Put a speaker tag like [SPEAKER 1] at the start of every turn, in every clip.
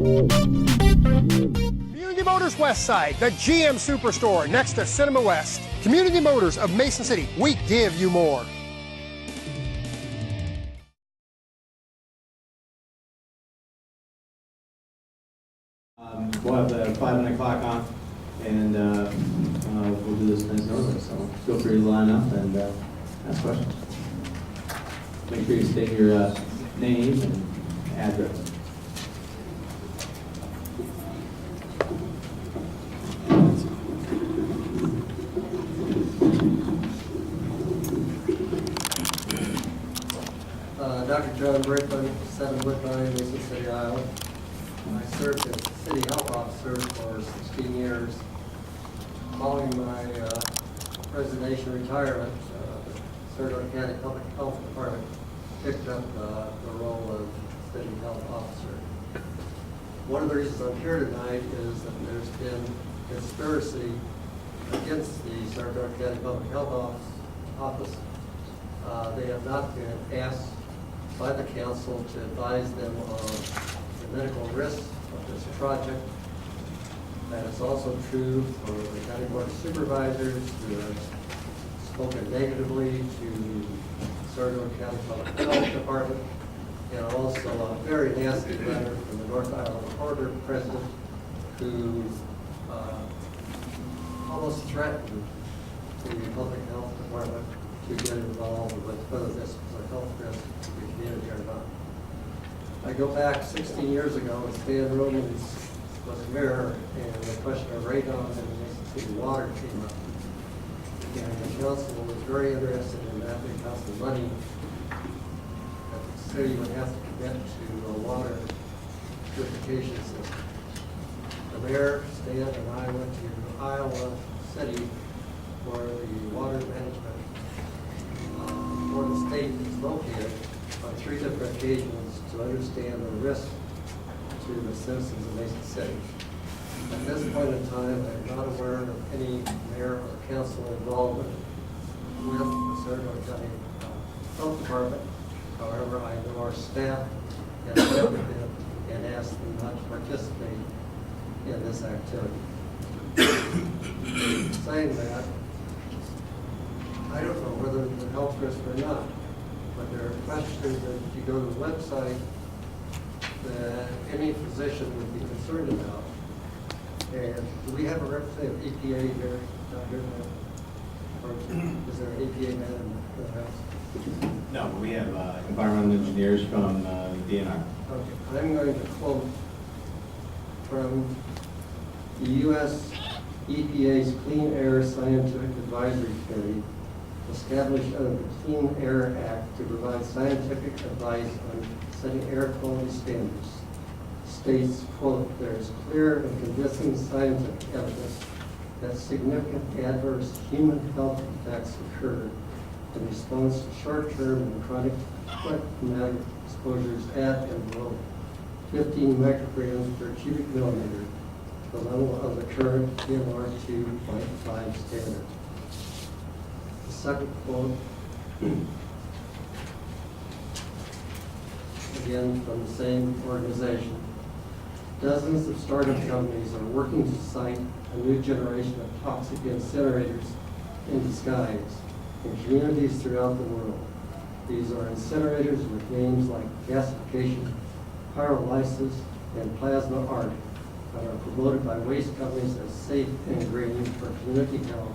[SPEAKER 1] Community Motors West Side, the GM Superstore next to Cinema West. Community Motors of Mason City, we give you more.
[SPEAKER 2] We'll have the 5-minute clock on, and we'll do this nice and early, so feel free to line up and ask questions. Make sure you state your name and address.
[SPEAKER 3] Dr. John Brickman, 7 Woodbine, Mason City, Iowa. I served as City Health Officer for 16 years. Following my resignation retirement, the Sarasota County Public Health Department picked up the role of City Health Officer. One of the reasons I'm here tonight is that there's been conspiracy against the Sarasota County Public Health Office. They have not been asked by the council to advise them on the medical risks of this project. That is also true for the County Board of Supervisors who have spoken negatively to Sarasota County Public Health Department, and also a very nasty letter from the North Iowa Recorder President who almost threatened the Public Health Department to get involved with whether this was a health risk to the community or not. I go back 16 years ago when Stan Romans was mayor and the question of radon and the Mason City water came up. And the council was very interested in that because the money that the city would have to commit to a water purification system. The mayor, Stan, and I went to Iowa City where the water management for the state is located on 3 different occasions to understand the risk to the citizens of Mason City. At this point in time, I'm not aware of any mayor or council involvement with the Sarasota County Health Department. However, I know our staff has met with them and asked them not to participate in this activity. Saying that, I don't know whether it's a health risk or not, but there are questions that if you go to the website that any physician would be concerned about. And do we have a representative of EPA here? Not here, or is there an EPA man in the house?
[SPEAKER 2] No, but we have environmental engineers from DNR.
[SPEAKER 3] Okay, I'm going to quote from the U.S. EPA's Clean Air Scientific Advisory Committee, established under the Clean Air Act to provide scientific advice on setting air quality standards, states, quote, there is clear and convincing scientific evidence that significant adverse human health effects occur in response to short-term and chronic climatic exposures at and below 15 micrograms per cubic millimeter, the level of the current PMR 2.5 standard. The second quote, again from the same organization. Dozens of startup companies are working to site a new generation of toxic incinerators in disguise in communities throughout the world. These are incinerators with names like gasification, pyrolysis, and plasma art that are promoted by waste companies as safe and green for community health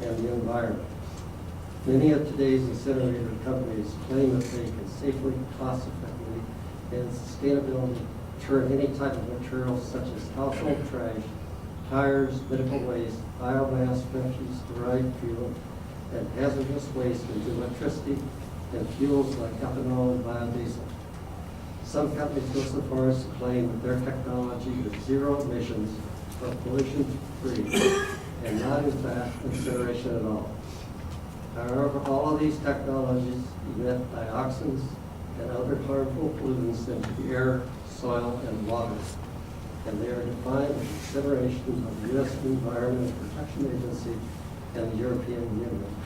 [SPEAKER 3] and the environment. Many of today's incinerator companies claim that they can safely, cost-effectively, and sustainably turn any type of material such as household trash, tires, medical waste, biomass, refuse-derived fuel, and hazardous waste into electricity and fuels like ethanol and biodiesel. Some companies go so far as to claim that their technology is zero emissions or pollution-free and not in fact incineration at all. However, all of these technologies emit dioxins and other harmful pollutants into the air, soil, and water, and they are defined as consideration of the U.S. Environmental Protection Agency and the European Union.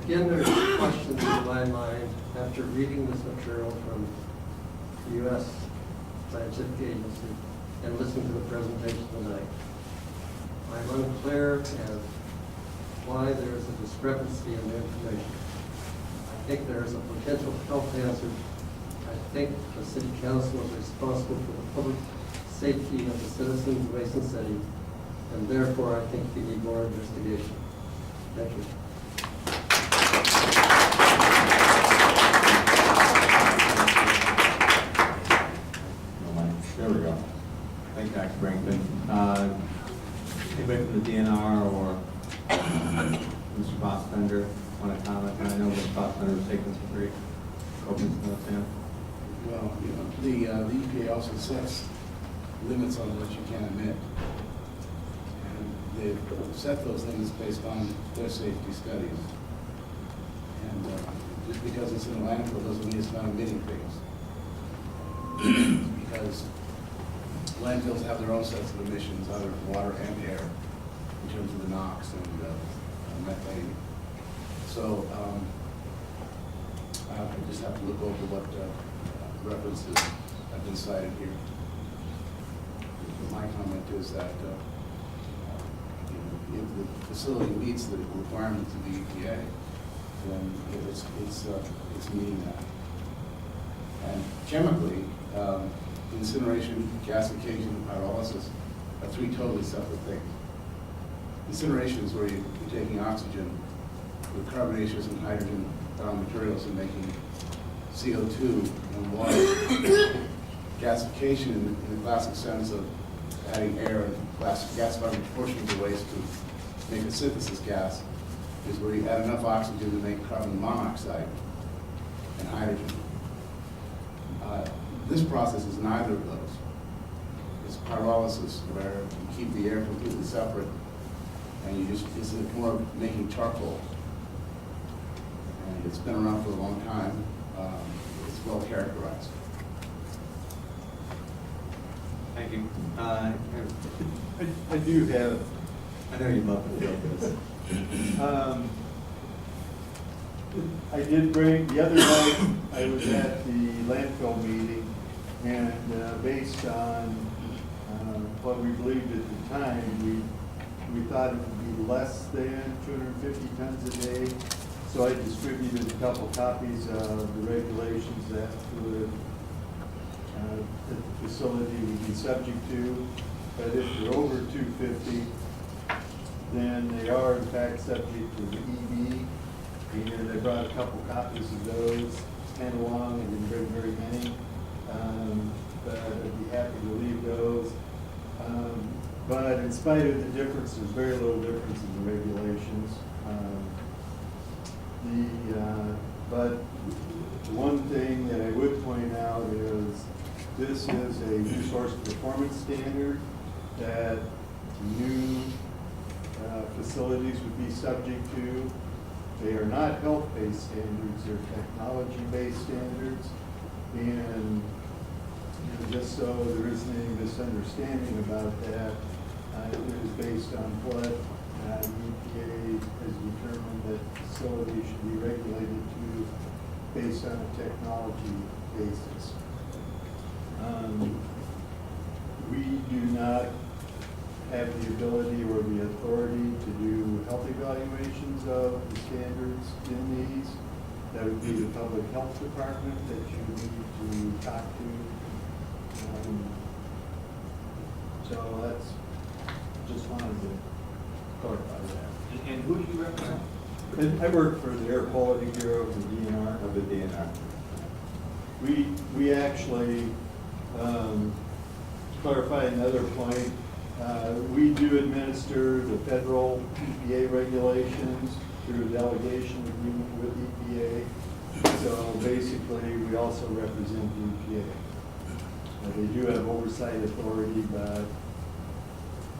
[SPEAKER 3] Again, there's questions in my mind after reading this material from the U.S. scientific agency and listen to the presentation tonight. I'm unclear as why there is a discrepancy in the information. I think there is a potential health hazard. I think the city council is responsible for the public safety of the citizens of Mason City, and therefore I think we need more investigation. Thank you.
[SPEAKER 2] There we go. Thank you, Dr. Brinkman. Anybody from the DNR or Mr. Fossbender want to comment? I know Mr. Fossbender was taking some pretty open notes in.
[SPEAKER 4] Well, you know, the EPA also sets limits on what you can emit. And they've set those limits based on their safety studies. And just because it's in a landfill doesn't mean it's not emitting things. Because landfills have their own sets of emissions, either water and air, in terms of the NOx and methane. So I just have to look over what references have been cited here. My comment is that if the facility meets the requirements of the EPA, then it's meeting that. And chemically, incineration, gasification, and pyrolysis are three totally separate things. Incineration is where you're taking oxygen with carbonaceous and hydrogen bound materials and making CO2 and water. Gasification in the classic sense of adding air and gasifying portions of waste to make a synthesis gas is where you add enough oxygen to make carbon monoxide and hydrogen. This process is neither of those. It's pyrolysis, where you keep the air completely separate and it's more of making charcoal. And it's been around for a long time. It's well characterized.
[SPEAKER 2] Thank you.
[SPEAKER 5] I do have,
[SPEAKER 2] I know you'd love to feel this.
[SPEAKER 5] I did bring, the other night, I was at the landfill meeting, and based on what we believed at the time, we thought it would be less than 250 tons a day. So I distributed a couple copies of the regulations that the facility would be subject to. But if they're over 250, then they are in fact subject to the EV. And I brought a couple copies of those, 10 along. I didn't bring very many, but I'd be happy to leave those. But in spite of the difference, there's very little difference in the regulations. But one thing that I would point out is this is a resource performance standard that new facilities would be subject to. They are not health-based standards, they're technology-based standards. And just so there isn't any misunderstanding about that, it is based on what EPA has determined that facilities should be regulated to based on a technology basis. We do not have the ability or the authority to do health evaluations of the standards in these. That would be the public health department that you need to talk to. So that's, just wanted to clarify that.
[SPEAKER 2] And who do you represent?
[SPEAKER 5] And I work for the Air Quality Bureau of the DNR.
[SPEAKER 2] Of the DNR.
[SPEAKER 5] We actually, clarify another point, we do administer the federal EPA regulations through a delegation agreement with EPA. So basically, we also represent the EPA. They do have oversight authority, but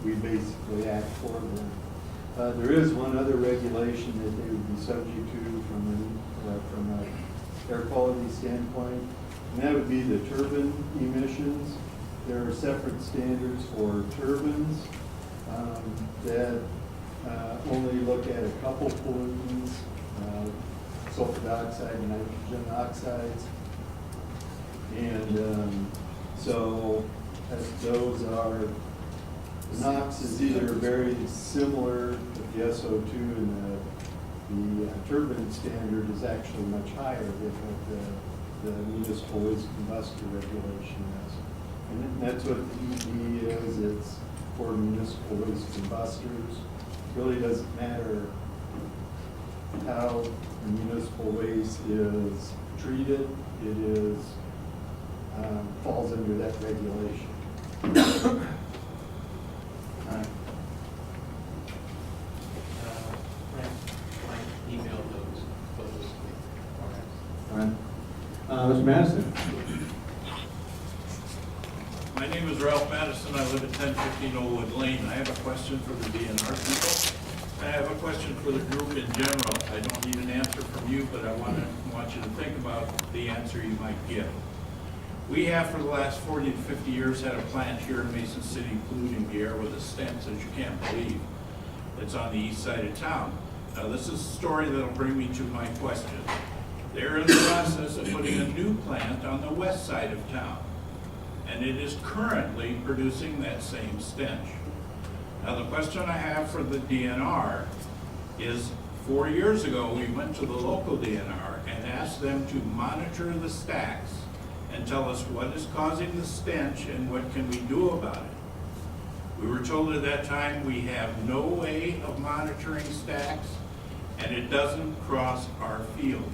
[SPEAKER 5] we basically act for them. There is one other regulation that they would be subject to from an air quality standpoint, and that would be the turbine emissions. There are separate standards for turbines that only look at a couple pollutants, sulfur dioxide and nitrogen oxides. And So those are, NOx is either very similar, but the SO2 and the turbine standard is actually much higher than what the municipal waste combustor regulation is. And that's what the ED is, it's for municipal waste combustors. It really doesn't matter how the municipal waste is treated, it is, falls under that regulation.
[SPEAKER 6] Frank emailed those photos.
[SPEAKER 2] All right. Mr. Madison?
[SPEAKER 7] My name is Ralph Madison. I live at 1015 Oldwood Lane. I have a question for the DNR people. I have a question for the group in general. I don't need an answer from you, but I want you to think about the answer you might give. We have, for the last 40 to 50 years, had a plant here in Mason City polluting the air with a stench that you can't believe. It's on the east side of town. Now, this is a story that'll bring me to my question. They're in the process of putting a new plant on the west side of town, and it is currently producing that same stench. Now, the question I have for the DNR is, 4 years ago, we went to the local DNR and asked them to monitor the stacks and tell us what is causing the stench and what can we do about it. We were told at that time we have no way of monitoring stacks and it doesn't cross our field.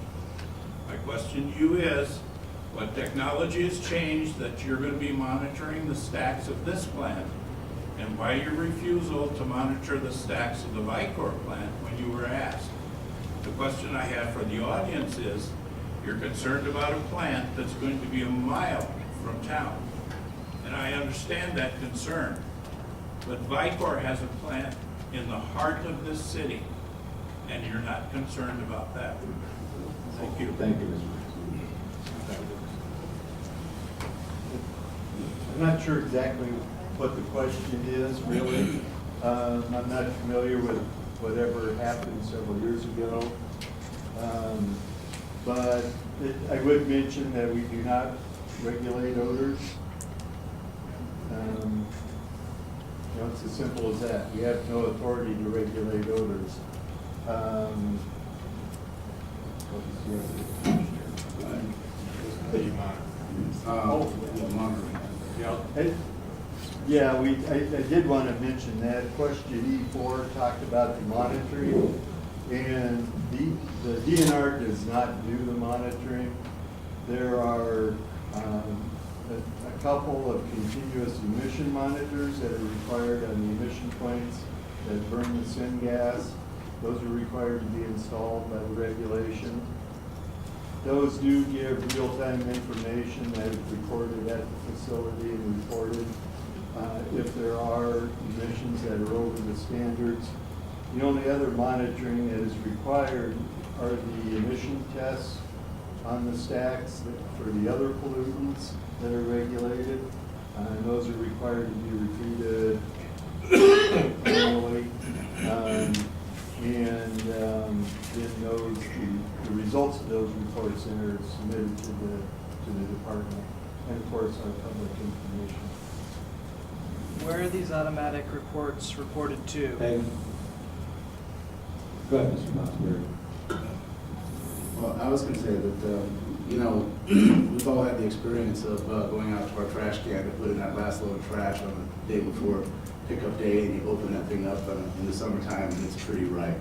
[SPEAKER 7] My question to you is, what technology has changed that you're going to be monitoring the stacks of this plant, and why your refusal to monitor the stacks of the Vicor plant when you were asked? The question I have for the audience is, you're concerned about a plant that's going to be a mile from town, and I understand that concern, but Vicor has a plant in the heart of this city, and you're not concerned about that. Thank you.
[SPEAKER 2] Thank you, Mr.
[SPEAKER 5] I'm not sure exactly what the question is, really. I'm not familiar with whatever happened several years ago. But I would mention that we do not regulate odors. You know, it's as simple as that. We have no authority to regulate odors. Yeah, I did want to mention that. Question E4 talked about the monitoring, and the DNR does not do the monitoring. There are a couple of continuous emission monitors that are required on the emission points that burn the syngas. Those are required to be installed by the regulation. Those do give real-time information that is recorded at the facility and reported. If there are emissions that are over the standards, the only other monitoring that is required are the emission tests on the stacks for the other pollutants that are regulated. And those are required to be repeated annually. Then the results of those reports then are submitted to the department, and of course our public information.
[SPEAKER 8] Where are these automatic reports reported to?
[SPEAKER 2] Hey. Go ahead, Mr. Mossberg.
[SPEAKER 4] Well, I was going to say that, you know, we've all had the experience of going out to our trash can to put in that last load of trash on the day before pickup day, and you open that thing up in the summertime and it's pretty ripe.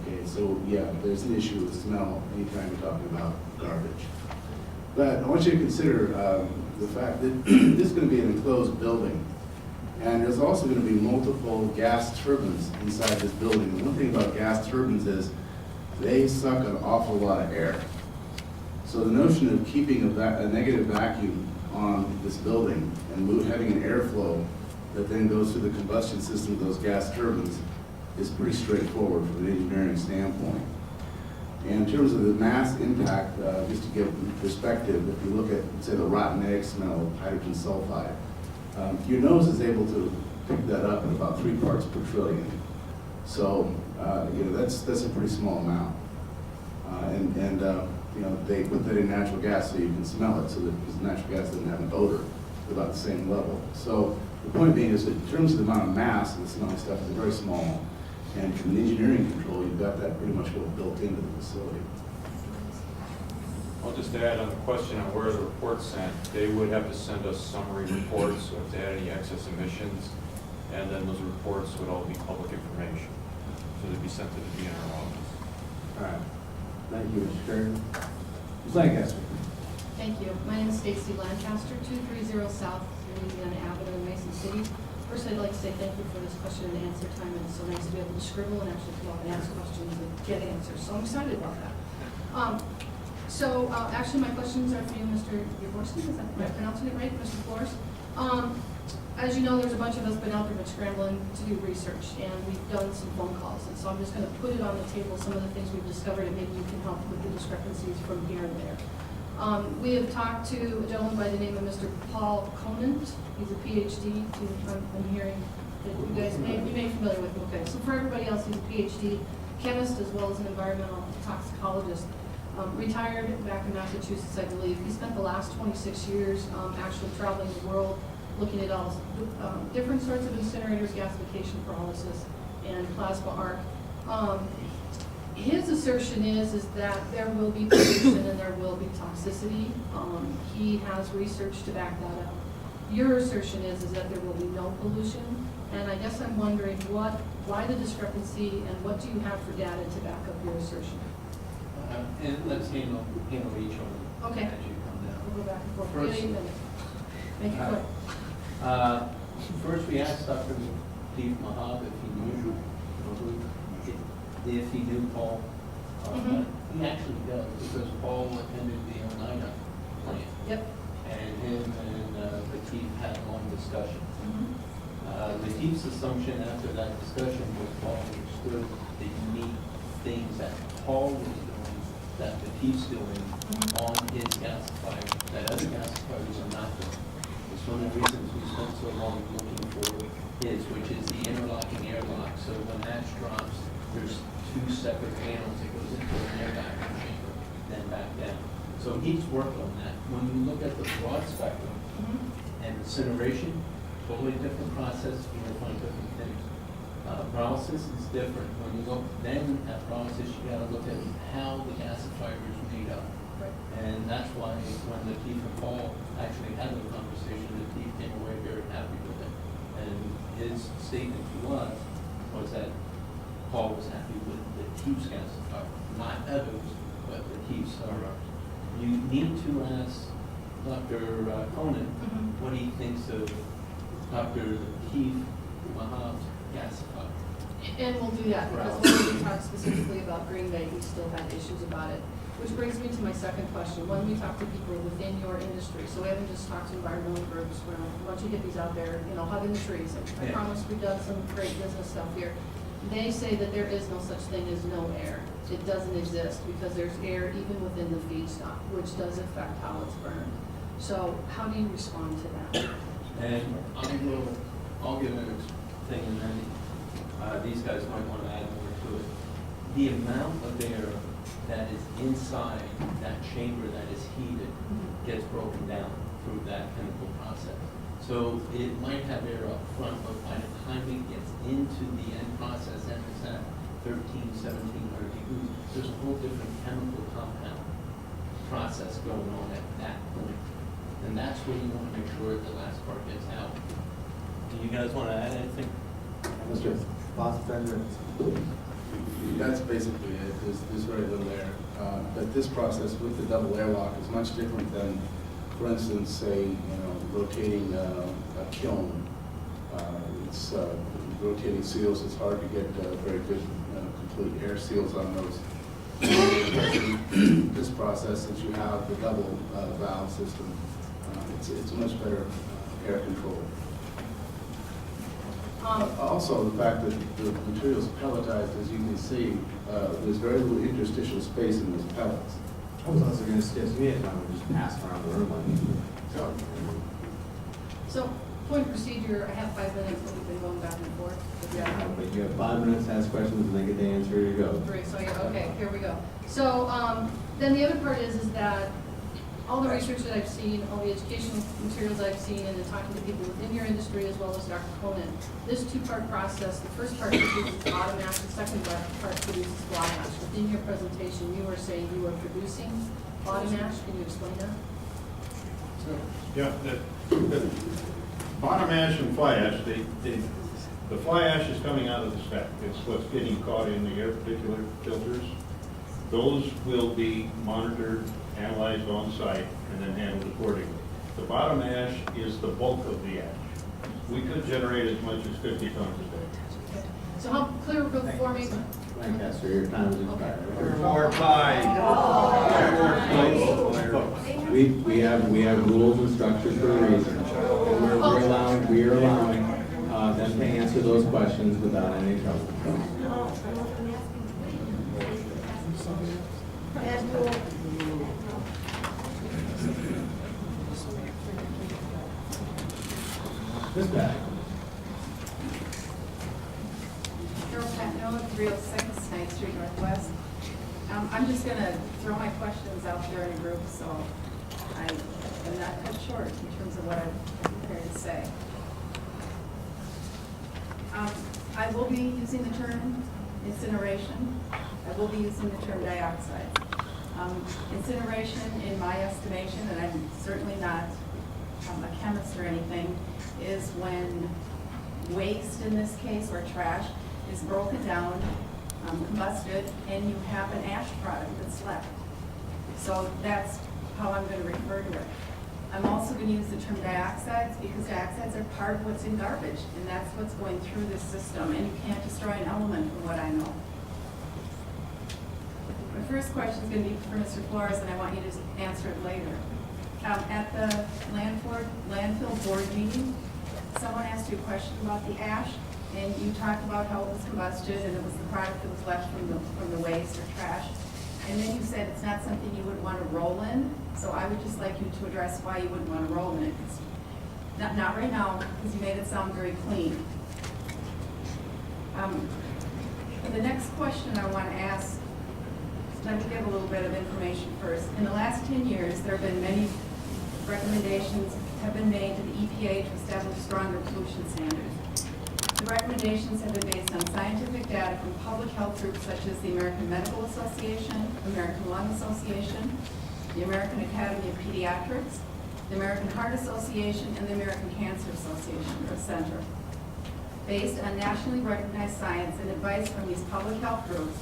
[SPEAKER 4] Okay, so yeah, there's an issue with smell anytime you're talking about garbage. But I want you to consider the fact that this is going to be an enclosed building, and there's also going to be multiple gas turbines inside this building. And one thing about gas turbines is they suck an awful lot of air. So the notion of keeping a negative vacuum on this building and having an airflow that then goes through the combustion system of those gas turbines is pretty straightforward from an engineering standpoint. And in terms of the mass impact, just to give perspective, if you look at, say, the rotten egg smell of hydrogen sulfide, your nose is able to pick that up at about 3 parts per trillion. So, you know, that's a pretty small amount. you know, they put that in natural gas so you can smell it, so that, because natural gas doesn't have an odor about the same level. So the point being is that in terms of the amount of mass of the smelling stuff is very small, and from the engineering control, you've got that pretty much well built into the facility.
[SPEAKER 9] I'll just add on the question on where the report's sent, they would have to send us summary reports, so if they had any excess emissions, and then those reports would all be public information. So they'd be sent to the DNR office.
[SPEAKER 2] All right. Thank you, Mr. Kerr. Ms. Lancaster.
[SPEAKER 10] Thank you. My name is Stacy Lancaster, 230 South Louisiana Avenue in Mason City. First, I'd like to say thank you for this question and answer time. And it's so nice to be able to scribble and actually come up and ask questions and get answers. So I'm excited about that. Actually, my questions are for you, Mr. Yavorski. Is that, am I pronouncing it right, Mr. Flores? As you know, there's a bunch of us been out there scrambling to do research, and we've done some phone calls. And so I'm just going to put it on the table, some of the things we've discovered, and maybe you can help with the discrepancies from here and there. We have talked to a gentleman by the name of Mr. Paul Conant. He's a PhD. I'm hearing that you guys may be familiar with him. Okay, so for everybody else, he's a PhD chemist as well as an environmental toxicologist. Retired back in Massachusetts, I believe. He spent the last 26 years actually traveling the world, looking at all different sorts of incinerators, gasification pyrolysis, and plasma arc. His assertion is that there will be pollution and there will be toxicity. He has research to back that up. Your assertion is that there will be no pollution, and I guess I'm wondering why the discrepancy, and what do you have for data to back up your assertion?
[SPEAKER 6] And let's handle each one
[SPEAKER 10] Okay.
[SPEAKER 6] as you come down.
[SPEAKER 10] We'll go back and forth.
[SPEAKER 6] First-
[SPEAKER 10] 8 minutes. Make it quick.
[SPEAKER 6] First, we asked Dr. Steve Mahab if he knew, if he knew Paul. He actually does, because Paul attended the Oneida plant.
[SPEAKER 10] Yep.
[SPEAKER 6] And him and Lateef had a long discussion. Lateef's assumption after that discussion was Paul understood the unique things that Paul was doing, that Lateef's doing on his gasifier, that other gasifiers are not doing. It's one of the reasons we spent so long looking for his, which is the interlocking airlock. So when that drops, there's two separate panels that goes into an air vacuum chamber, then back down. So he's worked on that. When you look at the broad spectrum and incineration, totally different process, you're going to find different things. Pyrolysis is different. When you look then at pyrolysis, you got to look at how the gasifier is made up.
[SPEAKER 10] Right.
[SPEAKER 6] And that's why when Lateef and Paul actually had the conversation, Lateef came away very happy with it. And his statement to us was that Paul was happy with Lateef's gasifier, not others, but Lateef's. You need to ask Dr. Conan what he thinks of Dr. Lateef Mahab's gasifier.
[SPEAKER 10] And we'll do that, because
[SPEAKER 6] Right.
[SPEAKER 10] when we talk specifically about Green Bay, we still had issues about it. Which brings me to my second question. When we talk to people within your industry, so we haven't just talked to environmental groups, we're a bunch of hippies out there, hugging the trees. I
[SPEAKER 6] Yeah.
[SPEAKER 10] promise we've done some great business stuff here. They say that there is no such thing as no air. It doesn't exist, because there's air even within the feedstock, which does affect how it's burned. So how do you respond to that?
[SPEAKER 6] And I'll give an thing, and then these guys might want to add more to it. The amount of air that is inside that chamber that is heated gets broken down through that chemical process. So it might have air up front, but by the time it gets into the end process, and it's at 1700 degrees, there's a whole different chemical compound process going on at that point. And that's where you want to make sure the last part gets out. Do you guys want to add anything?
[SPEAKER 2] Mr. Foster.
[SPEAKER 4] That's basically it. There's very little air. But this process with the double airlock is much different than, for instance, say, rotating a kiln. It's rotating seals. It's hard to get very good, complete air seals on those. This process, since you have the double valve system, it's much better air control. Also, the fact that the material is pelletized, as you can see, there's very little interstitial space in those pellets.
[SPEAKER 2] I was also going to suggest we had time to just pass around the room like
[SPEAKER 10] So, point of procedure, I have 5 minutes, but we've been going back and forth.
[SPEAKER 2] But you have 5 minutes to ask questions and they get the answer, you go.
[SPEAKER 10] 3, so yeah, okay, here we go. So, Then the other part is that all the research that I've seen, all the educational materials I've seen, and then talking to people within your industry as well as Dr. Conan, this two-part process, the first part produces bottom ash, the second part produces fly ash. Within your presentation, you were saying you were producing bottom ash. Can you explain that?
[SPEAKER 5] Yeah, the bottom ash and fly ash, the fly ash is coming out of the stack. It's what's getting caught in the air particulate filters. Those will be monitored, analyzed on site, and then handled accordingly. The bottom ash is the bulk of the ash. We could generate as much as 50 tons a day.
[SPEAKER 10] So how clear for me?
[SPEAKER 2] Lancaster, your time is expired.
[SPEAKER 5] More time.
[SPEAKER 2] We have rules and structures for a reason. And we are allowing them to answer those questions without any trouble. This guy.
[SPEAKER 11] Carol Patno, 306 9th Street Northwest. I'm just going to throw my questions out there in a group, so I am not cut short in terms of what I'm prepared to say. I will be using the term incineration. I will be using the term dioxide. Incineration, in my estimation, and I'm certainly not a chemist or anything, is when waste, in this case, or trash, is broken down, combusted, and you have an ash product that's left. So that's how I'm going to refer to it. I'm also going to use the term dioxides because dioxides are part of what's in garbage, and that's what's going through this system, and you can't destroy an element from what I know. My first question is going to be for Mr. Flores, and I want you to answer it later. At the landfill board meeting, someone asked you a question about the ash, and you talked about how it was combusted and it was the product that was left from the waste or trash. And then you said it's not something you would want to roll in, so I would just like you to address why you wouldn't want to roll in it. Not right now, because you made it sound very clean. The next question I want to ask, let me give a little bit of information first. In the last 10 years, there have been many recommendations have been made to the EPA to establish stronger pollution standards. The recommendations have been based on scientific data from public health groups such as the American Medical Association, American Lung Association, the American Academy of Pediatrics, the American Heart Association, and the American Cancer Association, or Center. Based on nationally recognized science and advice from these public health groups,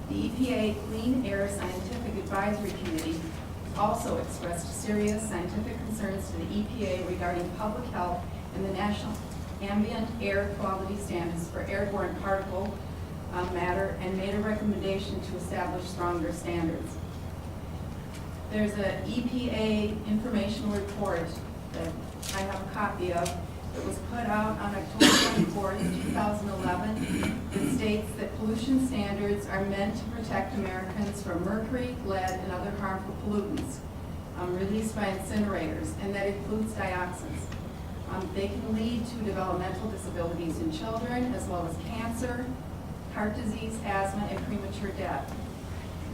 [SPEAKER 11] the EPA Clean Air Scientific Advisory Committee also expressed serious scientific concerns to the EPA regarding public health and the National Ambient Air Quality Standards for airborne particle matter, and made a recommendation to establish stronger standards. There's an EPA informational report that I have a copy of that was put out on October 24th, 2011, that states that pollution standards are meant to protect Americans from mercury, lead, and other harmful pollutants released by incinerators, and that includes dioxins. They can lead to developmental disabilities in children, as well as cancer, heart disease, asthma, and premature death.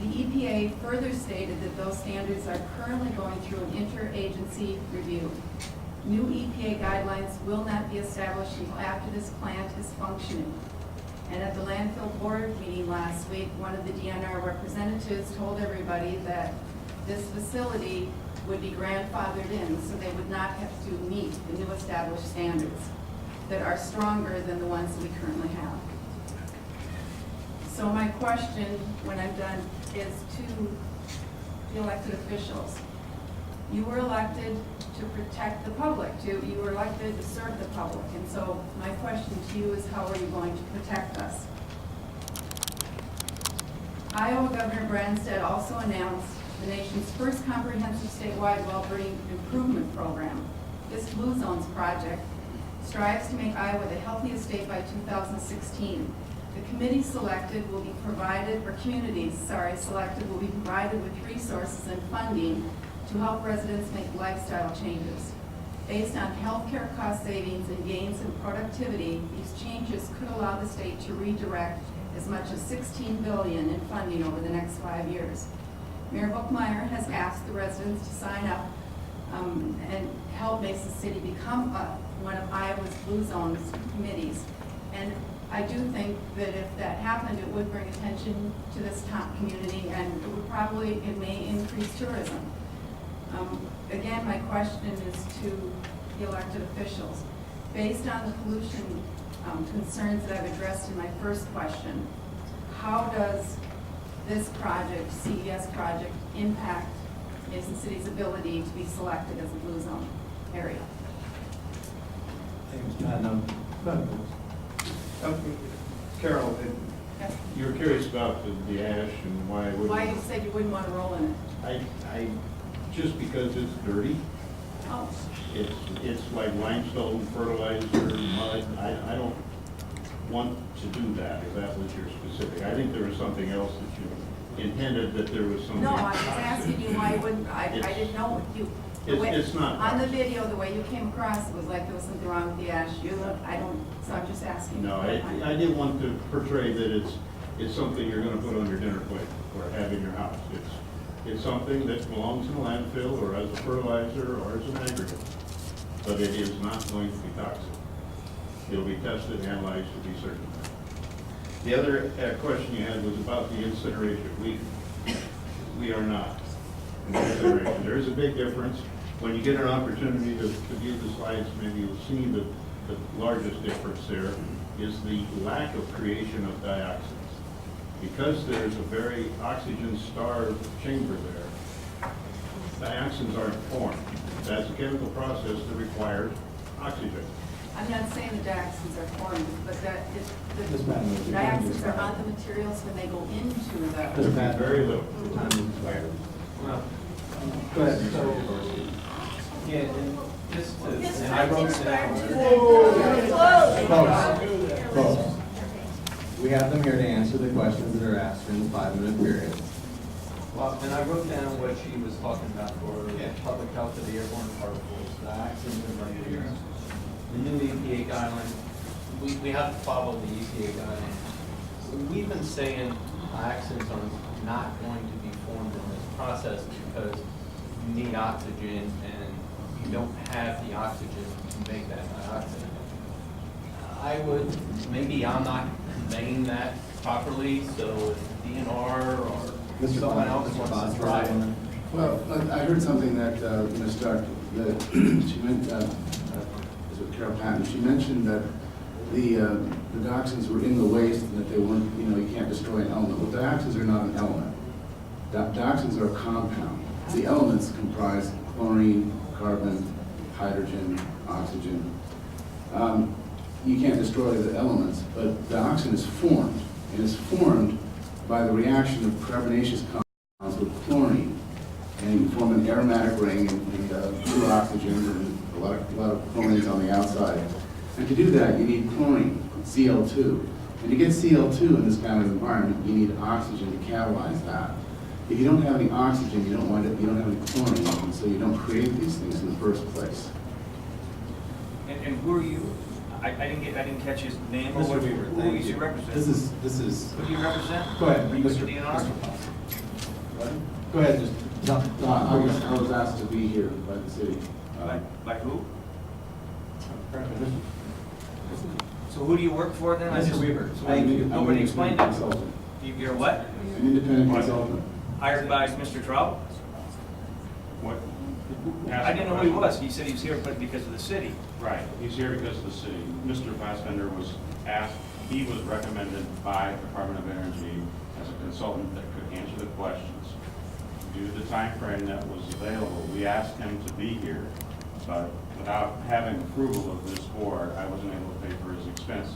[SPEAKER 11] The EPA further stated that those standards are currently going through an interagency review. New EPA guidelines will not be established until after this plant is functioning. And at the landfill board meeting last week, one of the DNR representatives told everybody that this facility would be grandfathered in, so they would not have to meet the new established standards that are stronger than the ones that we currently have. So my question, when I'm done, is to the elected officials. You were elected to protect the public, you were elected to serve the public, and so my question to you is, how are you going to protect us? Iowa Governor Branstad also announced the nation's first comprehensive statewide well-being improvement program. This Blue Zones project strives to make Iowa the healthiest state by 2016. The committee selected will be provided, or communities, selected will be provided with resources and funding to help residents make lifestyle changes. Based on healthcare cost savings and gains in productivity, these changes could allow the state to redirect as much as $16 billion in funding over the next 5 years. Mayor Buckmeyer has asked the residents to sign up and help Mason City become one of Iowa's Blue Zones committees. And I do think that if that happened, it would bring attention to this community, and it may increase tourism. Again, my question is to the elected officials. Based on the pollution concerns that I've addressed in my first question, how does this project, CES project, impact Mason City's ability to be selected as a blue zone area?
[SPEAKER 12] Carol,
[SPEAKER 11] Yes.
[SPEAKER 12] you were curious about the ash and why it wouldn't.
[SPEAKER 11] Why you said you wouldn't want to roll in it?
[SPEAKER 12] Just because it's dirty.
[SPEAKER 11] Oh,
[SPEAKER 12] It's like limestone, fertilizer, mud. I don't want to do that, if that was your specific. I think there was something else that you intended, that there was something.
[SPEAKER 11] no, I was asking you why you wouldn't, I didn't know what you. the way-
[SPEAKER 12] It's not.
[SPEAKER 11] On the video, the way you came across, it was like there was something wrong with the ash. So I'm just asking.
[SPEAKER 12] No, I didn't want to portray that it's something you're gonna put on your dinner plate or have in your house. It's something that belongs in a landfill or as a fertilizer or as an aggregate. But it is not going to be toxic. It'll be tested, analyzed to be certain. The other question you had was about the incineration. We are not in incineration. There is a big difference. When you get an opportunity to view the slides, maybe you'll see the largest difference there is the lack of creation of dioxins. Because there's a very oxygen-starved chamber there, dioxins aren't formed. That's a chemical process that requires oxygen.
[SPEAKER 11] I'm not saying the dioxins are formed, but that if
[SPEAKER 2] Ms.
[SPEAKER 11] the
[SPEAKER 2] Patton, would you mind
[SPEAKER 11] dioxins
[SPEAKER 2] just-
[SPEAKER 11] are on the materials when they go into
[SPEAKER 2] Ms.
[SPEAKER 11] the.
[SPEAKER 2] Patton,
[SPEAKER 12] Very little.
[SPEAKER 2] your time is expired.
[SPEAKER 6] Well,
[SPEAKER 2] Go ahead, Mr.
[SPEAKER 6] So-
[SPEAKER 2] DeBoerski.
[SPEAKER 6] yeah, and just to, and I wrote down.
[SPEAKER 2] Folks, we have them here to answer the questions that are asked in the 5-minute period.
[SPEAKER 6] Well, and I wrote down what she was talking about for
[SPEAKER 2] Yeah.
[SPEAKER 6] public health of the airborne particles, the accidents and mercury, the new EPA guidelines. We have to follow the EPA guidelines. We've been saying dioxins are not going to be formed in this process because you need oxygen and you don't have the oxygen to make that dioxin. I would, maybe I'm not conveying that properly, so if DNR or
[SPEAKER 2] Mr.
[SPEAKER 6] someone
[SPEAKER 2] Bond,
[SPEAKER 6] else
[SPEAKER 2] Mr.
[SPEAKER 6] wants to
[SPEAKER 2] Bond,
[SPEAKER 6] try
[SPEAKER 2] for a
[SPEAKER 6] it.
[SPEAKER 2] moment.
[SPEAKER 4] Well, I heard something that Ms. Stark, that she meant, is it Carol Patton, she mentioned that the dioxins were in the waste and that they weren't, you can't destroy an element. Well, dioxins are not an element. Dioxins are a compound. The elements comprise chlorine, carbon, hydrogen, oxygen. You can't destroy the elements, but dioxin is formed, and it's formed by the reaction of carbonaceous compounds with chlorine. And you form an aromatic ring and two oxygens and a lot of chlorines on the outside. And to do that, you need chlorine, Cl2. And to get Cl2 in this kind of environment, you need oxygen to catalyze that. If you don't have any oxygen, you don't have any chlorine, and so you don't create these things in the first place.
[SPEAKER 13] And who are you? I didn't catch his name.
[SPEAKER 2] Mr. Weaver,
[SPEAKER 13] Who
[SPEAKER 2] thank
[SPEAKER 13] is
[SPEAKER 2] you.
[SPEAKER 13] he represent?
[SPEAKER 2] This is.
[SPEAKER 13] Who do you represent?
[SPEAKER 2] Go ahead,
[SPEAKER 13] Are you with
[SPEAKER 2] Mr.
[SPEAKER 13] the DNR?
[SPEAKER 2] What? Go ahead, just. I was asked to be here by the city.
[SPEAKER 13] By who? So who do you work for then?
[SPEAKER 2] Mr. Weaver.
[SPEAKER 13] Nobody explained it.
[SPEAKER 2] Consultant.
[SPEAKER 13] You're what?
[SPEAKER 2] An independent consultant.
[SPEAKER 13] Hired by Mr. Trout?
[SPEAKER 9] What?
[SPEAKER 13] I didn't know who he was. He said he was here because of the city.
[SPEAKER 9] Right, he's here because of the city. Mr. Fassbender was asked, he was recommended by Department of Energy as a consultant that could answer the questions. Due to the time frame that was available, we asked him to be here, but without having approval of this board, I wasn't able to pay for his expenses.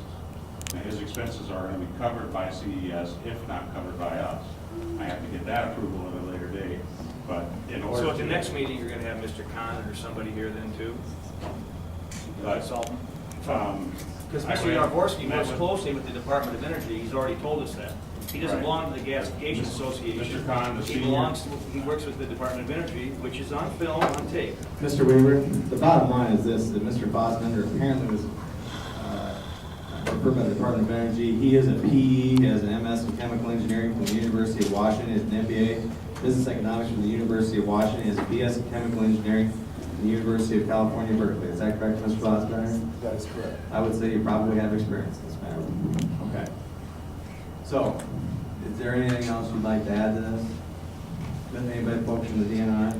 [SPEAKER 9] Now, his expenses are going to be covered by CES, if not covered by us. I have to get that approval at a later date, but in order
[SPEAKER 13] So at the
[SPEAKER 9] to-
[SPEAKER 13] next meeting, you're going to have Mr. Khan or somebody here then too?
[SPEAKER 9] But,
[SPEAKER 13] Consultant? Because
[SPEAKER 9] I
[SPEAKER 13] Mr.
[SPEAKER 9] read-
[SPEAKER 13] Yarvorsky
[SPEAKER 9] met
[SPEAKER 13] works
[SPEAKER 9] with-
[SPEAKER 13] closely with the Department of Energy. He's already told us that. He doesn't
[SPEAKER 9] Right.
[SPEAKER 13] belong to the Gasification Association.
[SPEAKER 9] Mr. Khan, the
[SPEAKER 13] He
[SPEAKER 9] senior-
[SPEAKER 13] he works with the Department of Energy, which is on film, on tape.
[SPEAKER 2] Mr. Weaver, the bottom line is this, that Mr. Fassbender apparently was referred by the Department of Energy. He is a PE, he has an MS in chemical engineering from the University of Washington, an MBA. Business Economics from the University of Washington. He has a BS in Chemical Engineering from the University of California, Berkeley. Is that correct, Mr. Fossbender?
[SPEAKER 5] That is correct.
[SPEAKER 2] I would say you probably have experience in this matter. Okay. So, is there anything else you'd like to add to this? Anybody folks from the DNR?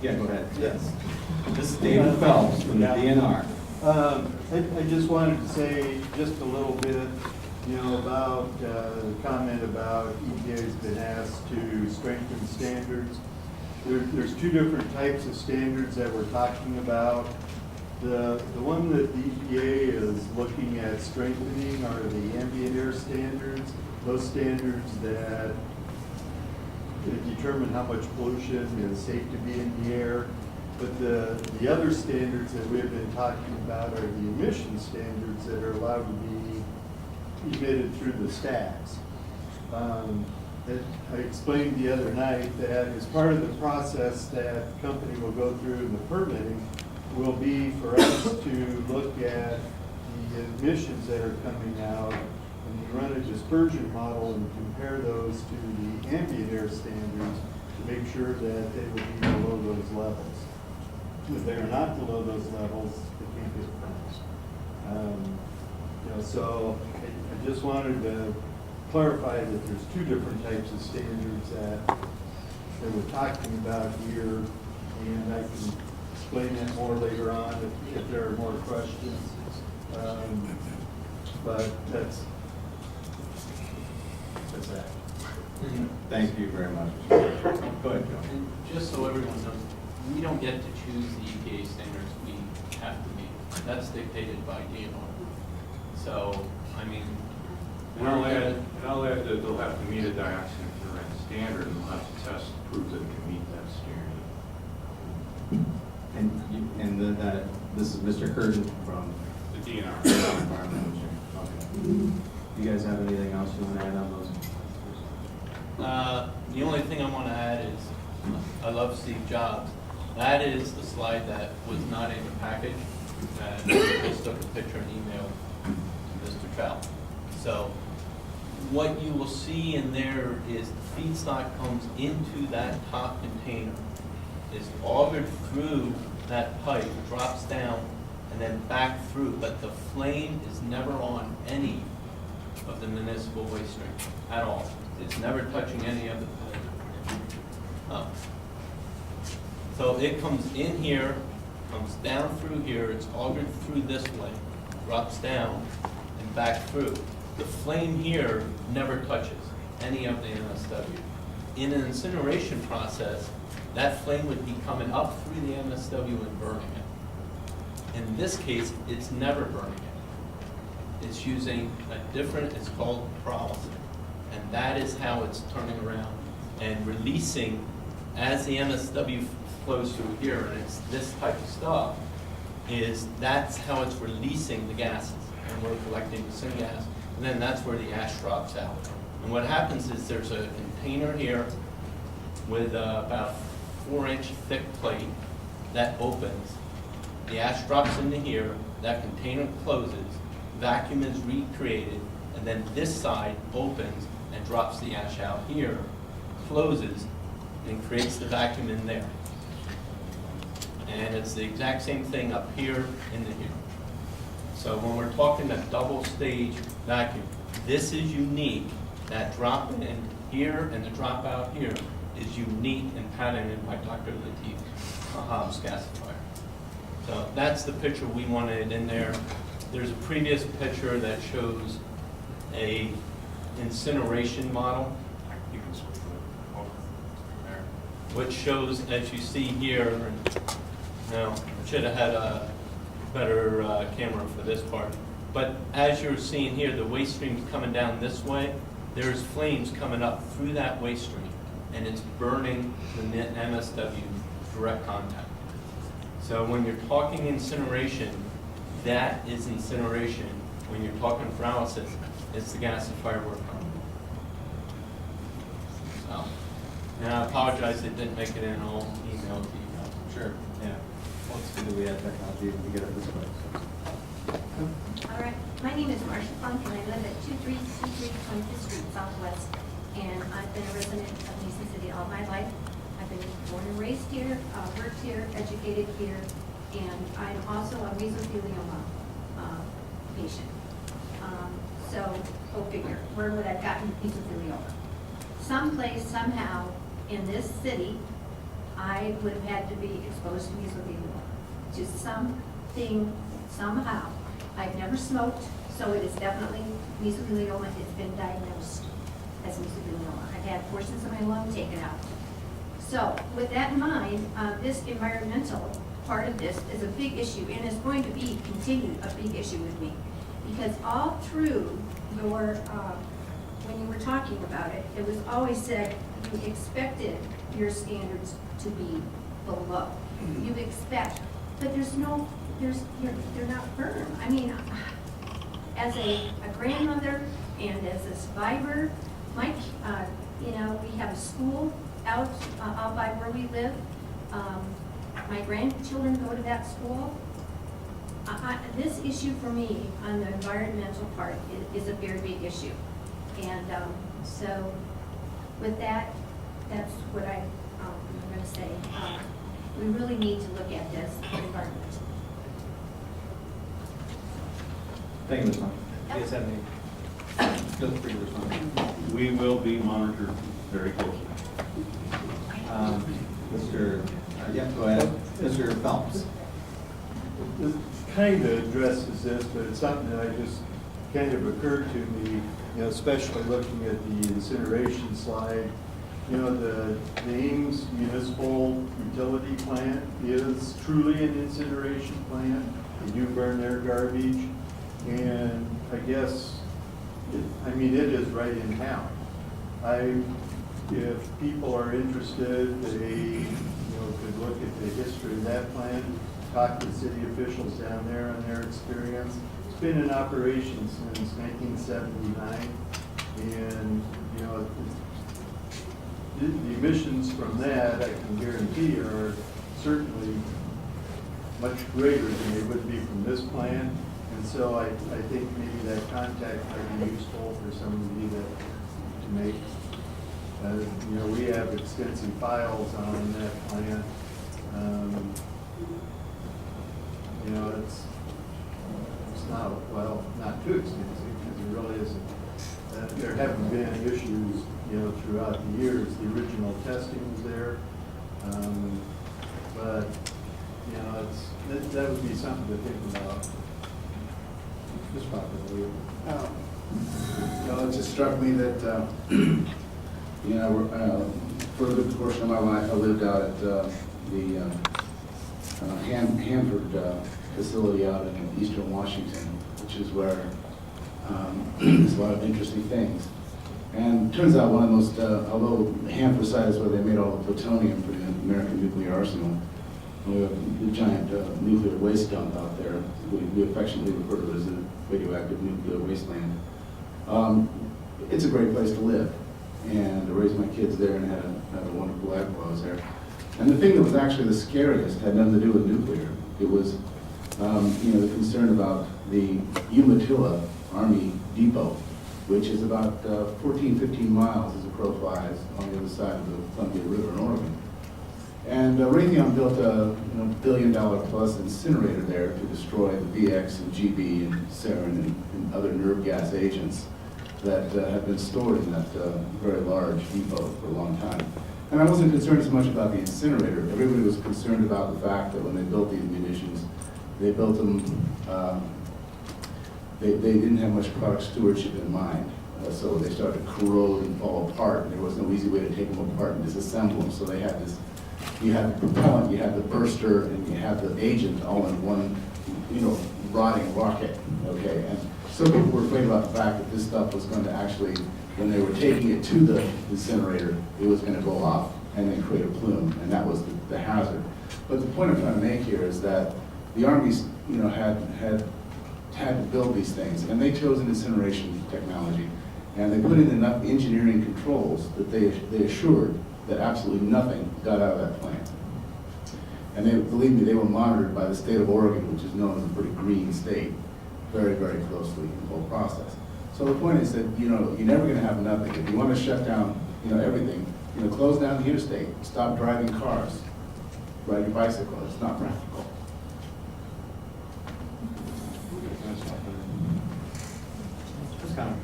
[SPEAKER 2] Yeah, go ahead.
[SPEAKER 5] Yes.
[SPEAKER 2] This is David Phelps from the DNR.
[SPEAKER 5] I just wanted to say just a little bit, about the comment about EPA's been asked to strengthen standards. There's two different types of standards that we're talking about. The one that the EPA is looking at strengthening are the ambient air standards, those standards that determine how much pollution is safe to be in the air. But the other standards that we've been talking about are the emission standards that are allowed to be emitted through the stacks. I explained the other night that as part of the process that the company will go through in the permitting will be for us to look at the emissions that are coming out and run a dispersion model and compare those to the ambient air standards to make sure that they will be below those levels. If they are not below those levels, they can't get permits. So I just wanted to clarify that there's two different types of standards that we're talking about here, and I can explain that more later on if there are more questions. But that's that.
[SPEAKER 2] Thank you very much. Go ahead, Joe.
[SPEAKER 6] And just so everyone knows, we don't get to choose the EPA standards we have to meet. That's dictated by DNR. So, I mean,
[SPEAKER 9] And I'll add that they'll have to meet a dioxin fluoride standard, and they'll have to test to prove that it can meet that standard.
[SPEAKER 2] And this is Mr. Curtin from
[SPEAKER 9] The DNR.
[SPEAKER 2] Environmental Engineering. Okay. You guys have anything else you want to add on those?
[SPEAKER 6] the only thing I want to add is, I love Steve Jobs. That is the slide that was not in the package, and I just took a picture and emailed to Mr. Trout. So what you will see in there is the feedstock comes into that top container, is augered through that pipe, drops down, and then back through, but the flame is never on any of the municipal waste stream at all. It's never touching any of the So it comes in here, comes down through here, it's augered through this way, drops down, and back through. The flame here never touches any of the MSW. In an incineration process, that flame would be coming up through the MSW and burning it. In this case, it's never burning it. It's using a different, it's called pyrolysis. And that is how it's turning around and releasing as the MSW flows through here, and it's this type of stuff, that's how it's releasing the gases. And we're collecting the syngas, and then that's where the ash drops out. And what happens is there's a container here with about 4-inch thick plate that opens. The ash drops into here, that container closes, vacuum is recreated, and then this side opens and drops the ash out here, closes, and creates the vacuum in there. And it's the exact same thing up here into here. So when we're talking a double stage vacuum, this is unique. That drop in here and the drop out here is unique and patented by Dr. Latif Hobbs gasifier. So that's the picture we wanted in there. There's a previous picture that shows a incineration model,
[SPEAKER 9] You can switch to
[SPEAKER 6] there, which shows, as you see here, now, should have had a better camera for this part. But as you're seeing here, the waste stream's coming down this way. There's flames coming up through that waste stream, and it's burning the MSW direct contact. So when you're talking incineration, that is incineration. When you're talking pyrolysis, it's the gasifier we're talking about. So, and I apologize it didn't make it in all email to you guys.
[SPEAKER 2] Sure, yeah. Well, it's good that we have technology to get it this way.
[SPEAKER 14] All right, my name is Marcia Funk, and I live at 2363 20th Street Southwest. and I've been a resident of Mason City all my life. I've been born and raised here, worked here, educated here, and I'm also a mesothelioma patient. So go figure, where would I have gotten mesothelioma? Someplace, somehow, in this city, I would have had to be exposed to mesothelioma. Just something, somehow. I've never smoked, so it is definitely mesothelioma. It's been diagnosed as mesothelioma. I've had portions of my lung taken out. So with that in mind, this environmental part of this is a big issue, and is going to be continued a big issue with me. Because all through your, when you were talking about it, it was always said you expected your standards to be below. You expect, but they're not firm. I mean, as a grandmother and as a survivor, we have a school out by where we live. My grandchildren go to that school. This issue for me on the environmental part is a very big issue. And so with that, that's what I'm going to say. We really need to look at this environment.
[SPEAKER 2] Thank you, Ms. Monk. Do you guys have any? Feel free to respond.
[SPEAKER 12] We will be monitored very closely.
[SPEAKER 2] Go ahead. Mr. Phelps.
[SPEAKER 5] This kind of addresses this, but it's something that just kind of occurred to me, especially looking at the incineration slide. The Ames Municipal Utility Plant is truly an incineration plant. They do burn their garbage, and I guess, it is right in town. If people are interested, they could look at the history of that plant, talk to city officials down there on their experience. It's been in operation since 1979, and the emissions from that, I can guarantee, are certainly much greater than they would be from this plant. And so I think maybe that contact might be useful for somebody to make. We have extensive files on that plant. It's not too extensive, because it really isn't. There haven't been issues, throughout the years. The original testing was there, but that would be something to think about. Just probably.
[SPEAKER 4] It just struck me that for a good portion of my life, I lived out at the Hanford facility out in eastern Washington, which is where there's a lot of interesting things. And it turns out one of the most, although Hanford site is where they made all the plutonium for the American nuclear arsenal, we have a giant nuclear waste dump out there. We affectionately refer to it as a radioactive nuclear wasteland. It's a great place to live, and I raised my kids there and had a wonderful life while I was there. And the thing that was actually the scariest had nothing to do with nuclear. It was, the concern about the Umatilla Army Depot, which is about 14, 15 miles as a crow flies on the other side of the Columbia River in Oregon. And Raytheon built a $1 billion plus incinerator there to destroy the VX and GB and sarin and other nerve gas agents that have been stored in that very large depot for a long time. And I wasn't concerned so much about the incinerator. Everybody was concerned about the fact that when they built these munitions, they built them, they didn't have much product stewardship in mind. So they started to corrode and fall apart, and there was no easy way to take them apart and disassemble them. So they had this, you had the propellant, you had the burster, and you had the agent all in one, rotting rocket, okay? And so people were afraid about the fact that this stuff was going to actually, when they were taking it to the incinerator, it was going to go off and then create a plume, and that was the hazard. But the point I'm trying to make here is that the Army's, had to build these things, and they chose an incineration technology, and they put in enough engineering controls that they assured that absolutely nothing got out of that plant. And they, believe me, they were monitored by the state of Oregon, which is known as a pretty green state, very, very closely in the whole process. So the point is that, you know, you're never gonna have nothing. If you wanna shut down, you know, everything, you know, close down the interstate, stop driving cars, ride your bicycle, it's not practical.
[SPEAKER 2] Ms. Connor.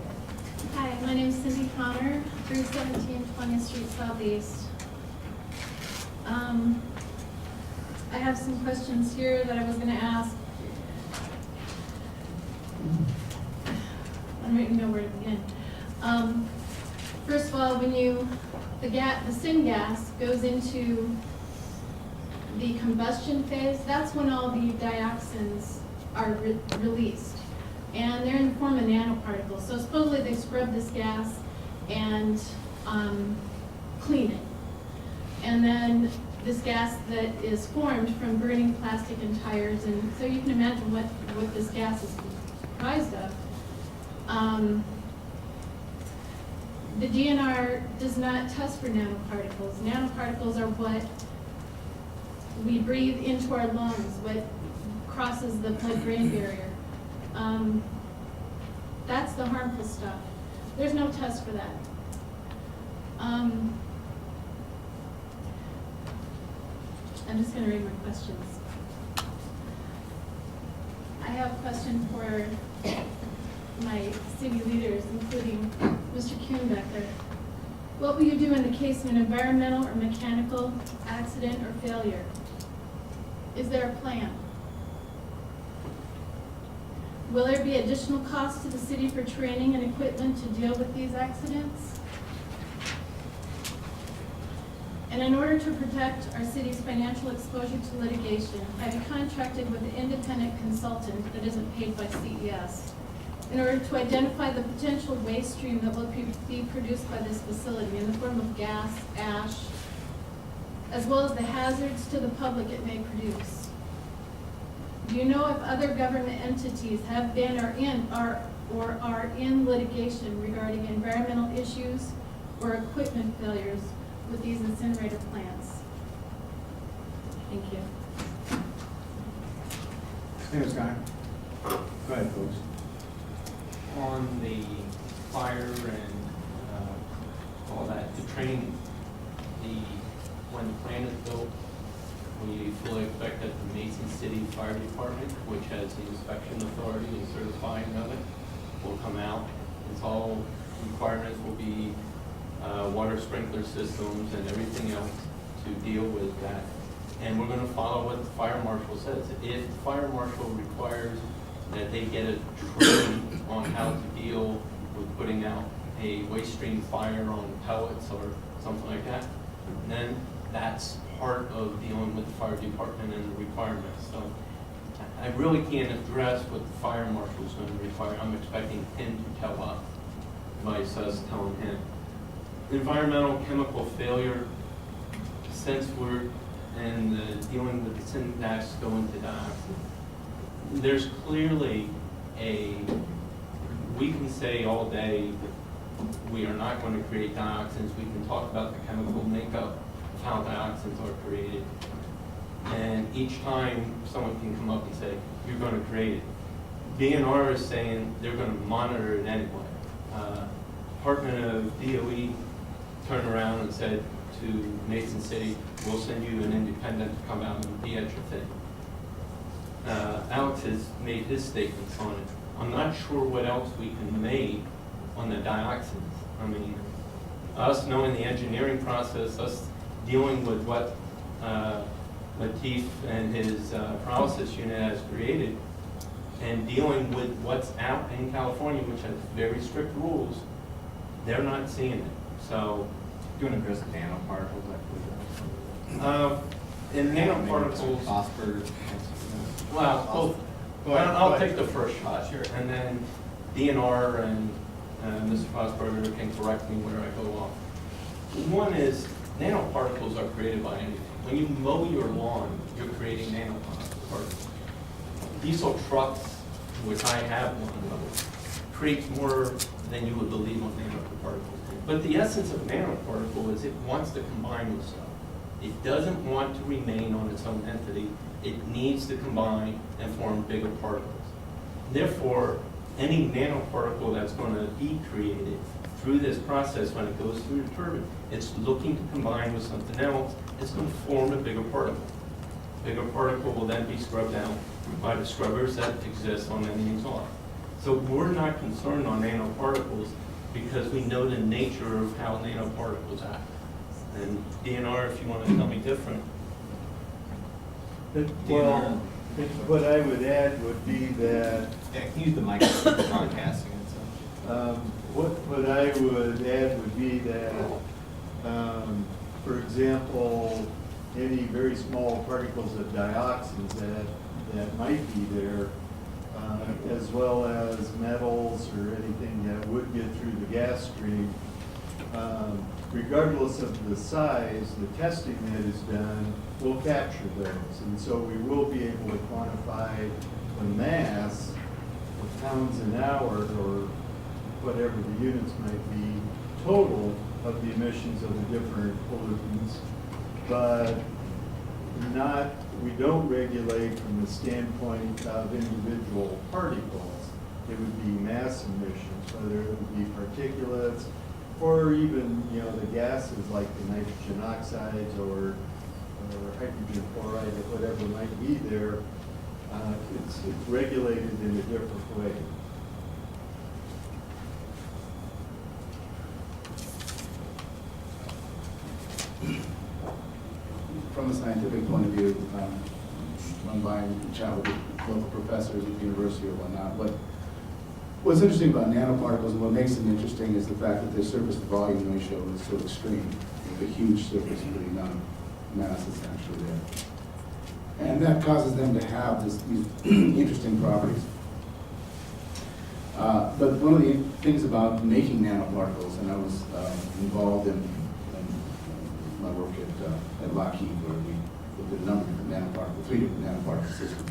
[SPEAKER 15] Hi, my name is Cindy Connor, 317 20th Street Southeast. I have some questions here that I was going to ask. I don't even know where to begin. First of all, when the syngas goes into the combustion phase, that's when all the dioxins are released. And they're in the form of nanoparticles. So supposedly they scrub this gas and clean it. And then this gas that is formed from burning plastic and tires, and so you can imagine what this gas is comprised of. The DNR does not test for nanoparticles. Nanoparticles are what we breathe into our lungs, what crosses the blood-brain barrier. That's the harmful stuff. There's no test for that. I'm just going to read my questions. I have a question for my city leaders, including Mr. Kuhnbecker. What will you do in the case of an environmental or mechanical accident or failure? Is there a plan? Will there be additional costs to the city for training and equipment to deal with these accidents? And in order to protect our city's financial exposure to litigation, have you contracted with an independent consultant that isn't paid by CES in order to identify the potential waste stream that will be produced by this facility in the form of gas, ash, as well as the hazards to the public it may produce? Do you know if other government entities have been or are in litigation regarding environmental issues or equipment failures with these incinerator plants? Thank you.
[SPEAKER 2] Ms. Connor. Go ahead, folks.
[SPEAKER 6] On the fire and all that, the training, when the plant is built, we fully expect that the Mason City Fire Department, which has the inspection authority and certifying of it, will come out. It's all requirements will be water sprinkler systems and everything else to deal with that. And we're going to follow what the fire marshal says. If the fire marshal requires that they get a training on how to deal with putting out a waste stream fire on pellets or something like that, then that's part of dealing with the fire department and the requirements. So I really can't address what the fire marshal is going to require. I'm expecting him to tell us, vice us telling him. Environmental chemical failure, since we're dealing with the syntax going to dioxin, there's clearly we can say all day that we are not going to create dioxins. We can talk about the chemical makeup of how dioxins are created. And each time someone can come up and say, you're going to create it. DNR is saying they're going to monitor it anyway. Department of DOE turned around and said to Mason City, we'll send you an independent to come out and be at your thing. Alex has made his statements on it. I'm not sure what else we can make on the dioxins. I mean, us knowing the engineering process, us dealing with what Latif and his process unit has created, and dealing with what's out in California, which has very strict rules, they're not seeing it. So,
[SPEAKER 2] Do you want to address the nanoparticles?
[SPEAKER 6] in nanoparticles,
[SPEAKER 2] Phosphor.
[SPEAKER 6] well, I'll take the first shot.
[SPEAKER 2] Sure.
[SPEAKER 6] And then DNR and Mr. Fosberger can correct me where I go off. One is, nanoparticles are created by anything. When you mow your lawn, you're creating nanoparticles. Diesel trucks, which I have one of, creates more than you would believe on nanoparticles. But the essence of a nanoparticle is it wants to combine with stuff. It doesn't want to remain on its own entity. It needs to combine and form bigger particles. Therefore, any nanoparticle that's going to be created through this process, when it goes through the turbine, it's looking to combine with something else, it's going to form a bigger particle. Bigger particle will then be scrubbed out by the scrubbers that exist on any exhaust. So we're not concerned on nanoparticles because we know the nature of how nanoparticles act. And DNR, if you want to tell me different.
[SPEAKER 5] Well, what I would add would be that
[SPEAKER 2] Yeah, can you use the microphone for broadcasting and so.
[SPEAKER 5] what I would add would be that, for example, any very small particles of dioxins that might be there, as well as metals or anything that would get through the gas stream, regardless of the size, the testing that is done will capture those. And so we will be able to quantify the mass of pounds an hour or whatever the units might be, total of the emissions of the different pollutants, but we don't regulate from the standpoint of individual particles. It would be mass emissions, whether it would be particulates or even, the gases like the nitrogen oxides or hydrogen chloride or whatever might be there. It's regulated in a different way.
[SPEAKER 4] From a scientific point of view, run by and chat with local professors at the university or whatnot. What's interesting about nanoparticles and what makes them interesting is the fact that their surface to volume ratio is so extreme. With a huge surface for the amount of mass that's actually there. And that causes them to have these interesting properties. But one of the things about making nanoparticles, and I was involved in my work at Lockheed, where we looked at a number of different nanoparticles, 3 different nanoparticle systems,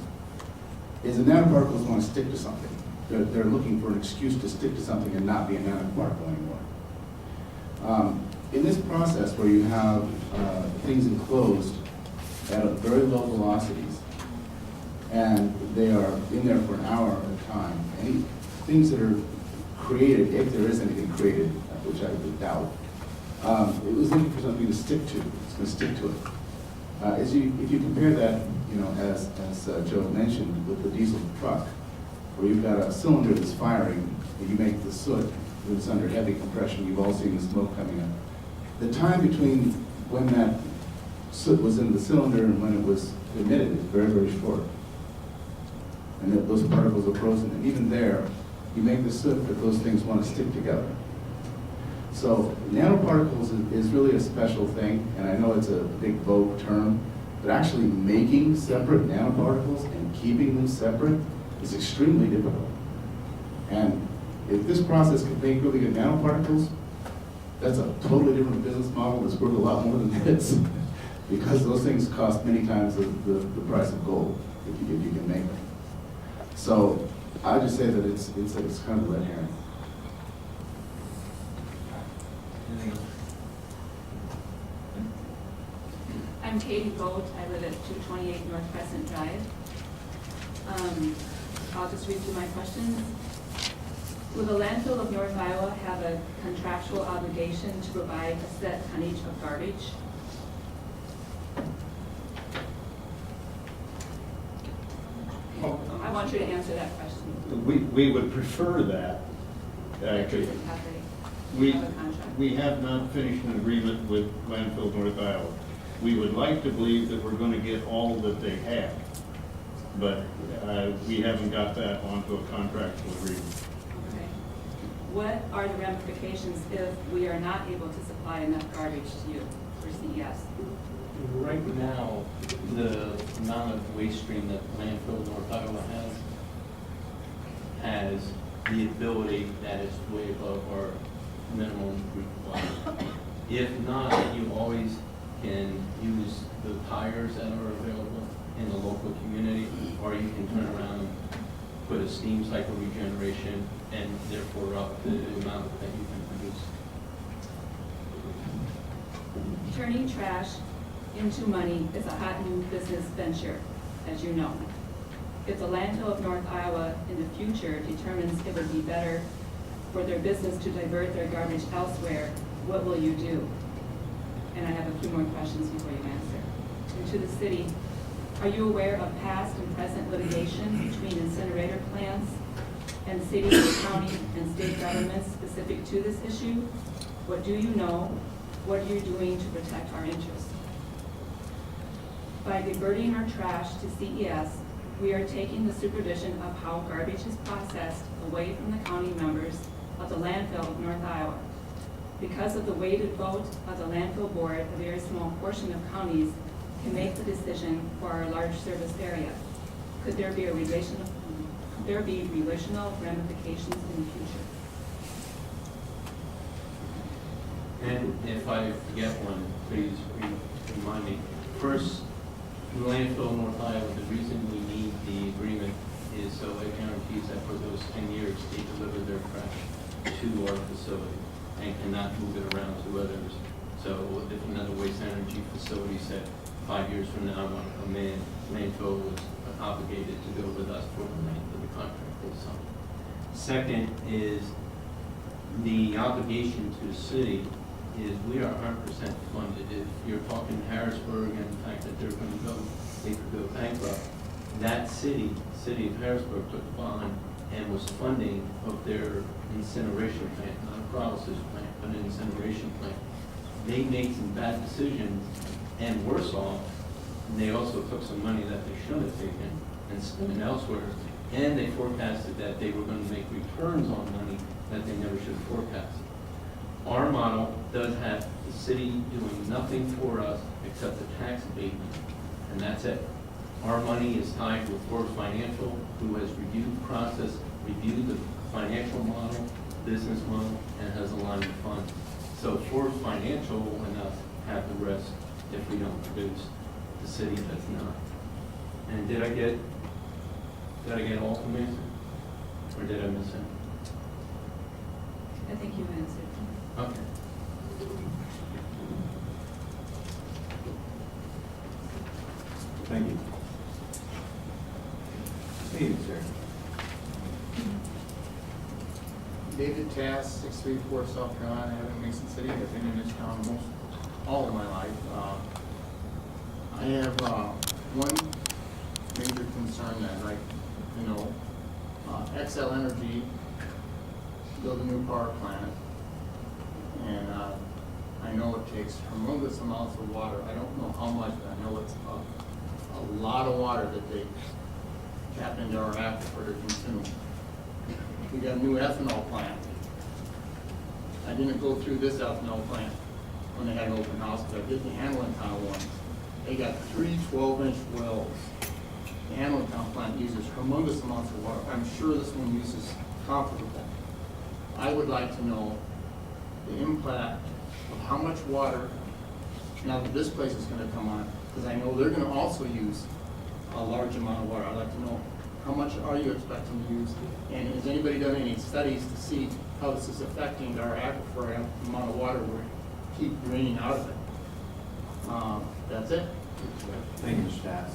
[SPEAKER 4] is the nanoparticles want to stick to something. They're looking for an excuse to stick to something and not be a nanoparticle anymore. In this process where you have things enclosed at very low velocities, and they are in there for an hour at a time, any things that are created, if there is anything created, which I would doubt, it was looking for something to stick to. It's going to stick to it. If you compare that, as Joe mentioned, with the diesel truck, where you've got a cylinder that's firing, and you make the soot, when it's under heavy compression, you've all seen the smoke coming up. The time between when that soot was in the cylinder and when it was emitted is very, very short. And those particles are frozen. And even there, you make the soot, but those things want to stick together. So nanoparticles is really a special thing, and I know it's a big vogue term, but actually making separate nanoparticles and keeping them separate is extremely difficult. And if this process could make really good nanoparticles, that's a totally different business model that's worth a lot more than this, because those things cost many times the price of gold if you can make them. So I just say that it's kind of a red herring.
[SPEAKER 11] I'm Katie Boat. I live at 228 North Crescent Drive. I'll just read through my questions. Will the landfill of North Iowa have a contractual obligation to provide a set tonnage of garbage? I want you to answer that question.
[SPEAKER 12] We would prefer that. We have not finished an agreement with Landfill North Iowa. We would like to believe that we're going to get all that they have, but we haven't got that onto a contractual agreement.
[SPEAKER 11] Okay. What are the ramifications if we are not able to supply enough garbage to you for CES?
[SPEAKER 6] Right now, the amount of waste stream that landfill North Iowa has the ability that is way above our minimum requirement. If not, you always can use the tires that are available in the local community, or you can turn around and put a steam cycle regeneration and therefore up the amount that you can produce.
[SPEAKER 11] Turning trash into money is a hot new business venture, as you know.
[SPEAKER 16] If the landfill of North Iowa in the future determines it would be better for their business to divert their garbage elsewhere, what will you do? And I have a few more questions before you answer. And to the city, are you aware of past and present litigation between incinerator plants and city, county, and state governments specific to this issue? What do you know? What are you doing to protect our interests? By diverting our trash to CES, we are taking the supervision of how garbage is processed away from the county members of the landfill of North Iowa. Because of the weighted vote of the landfill board, a very small portion of counties can make the decision for our large service area. Could there be relational ramifications in the future?
[SPEAKER 6] And if I forget one, please remind me. First, the landfill in North Iowa, the reason we need the agreement is so it guarantees that for those 10 years, they deliver their trash to our facility and cannot move it around to others. So if another waste energy facility said 5 years from now I want to come in, landfill was obligated to go with us for the length of the contract they signed. Second is the obligation to the city is we are 100% funded. If you're talking Harrisburg and the fact that they could go bankrupt, that city of Harrisburg took a bond and was funding of their incineration plant, not a pyrolysis plant, but an incineration plant. They made some bad decisions and worse off, and they also took some money that they should have taken and spent it elsewhere, and they forecasted that they were going to make returns on money that they never should have forecasted. Our model does have the city doing nothing for us except the tax abatement, and that's it. Our money is tied with Forbes Financial, who has reviewed the process, reviewed the financial model, business model, and has aligned the funds. So Forbes Financial and us have the risk if we don't produce. The city does not. And did I get all of them answered? Or did I miss it?
[SPEAKER 16] I think you answered.
[SPEAKER 6] Okay.
[SPEAKER 9] Thank you. Please, sir.
[SPEAKER 17] David Tass, 634 South Carolina Avenue, Mason City. I've been in this town most all of my life. I have one major concern that I'd like to know. XL Energy built a new power plant, and I know it takes tremendous amounts of water. I don't know how much, but I know it's a lot of water that they tap into our aquifer to consume. We got a new ethanol plant. I didn't go through this ethanol plant when they had an open house, but I did the Hamlintown one. They got 3 12-inch wells. The Hamlintown plant uses tremendous amounts of water. I'm sure this one uses comparable. I would like to know the impact of how much water, now that this place is gonna come on, because I know they're gonna also use a large amount of water. I'd like to know how much are you expecting to use, and has anybody done any studies to see how this is affecting our aquifer and the amount of water we keep draining out of it? That's it.
[SPEAKER 9] Thank you, Stats.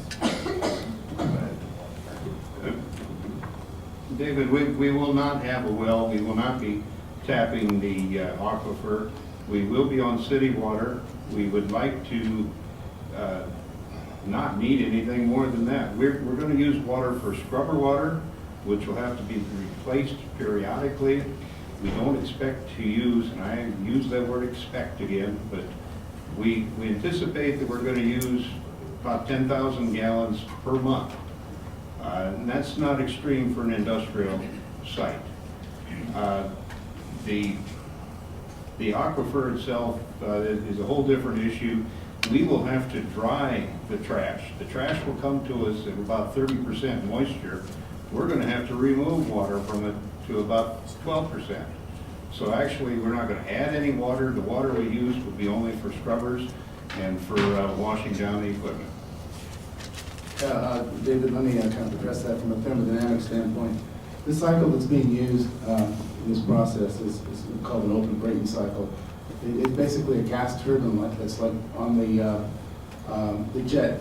[SPEAKER 12] David, we will not have a well. We will not be tapping the aquifer. We will be on city water. We would like to not need anything more than that. We're going to use water for scrubber water, which will have to be replaced periodically. We don't expect to use, and I use that word expect again, but we anticipate that we're going to use about 10,000 gallons per month. And that's not extreme for an industrial site. The aquifer itself is a whole different issue. We will have to dry the trash. The trash will come to us at about 30% moisture. We're going to have to remove water from it to about 12%. So actually, we're not going to add any water. The water we use will be only for scrubbers and for washing down the equipment.
[SPEAKER 18] David, let me kind of address that from a thermodynamic standpoint. The cycle that's being used in this process is called an open Brayton cycle. It's basically a gas turbine that's like on the jet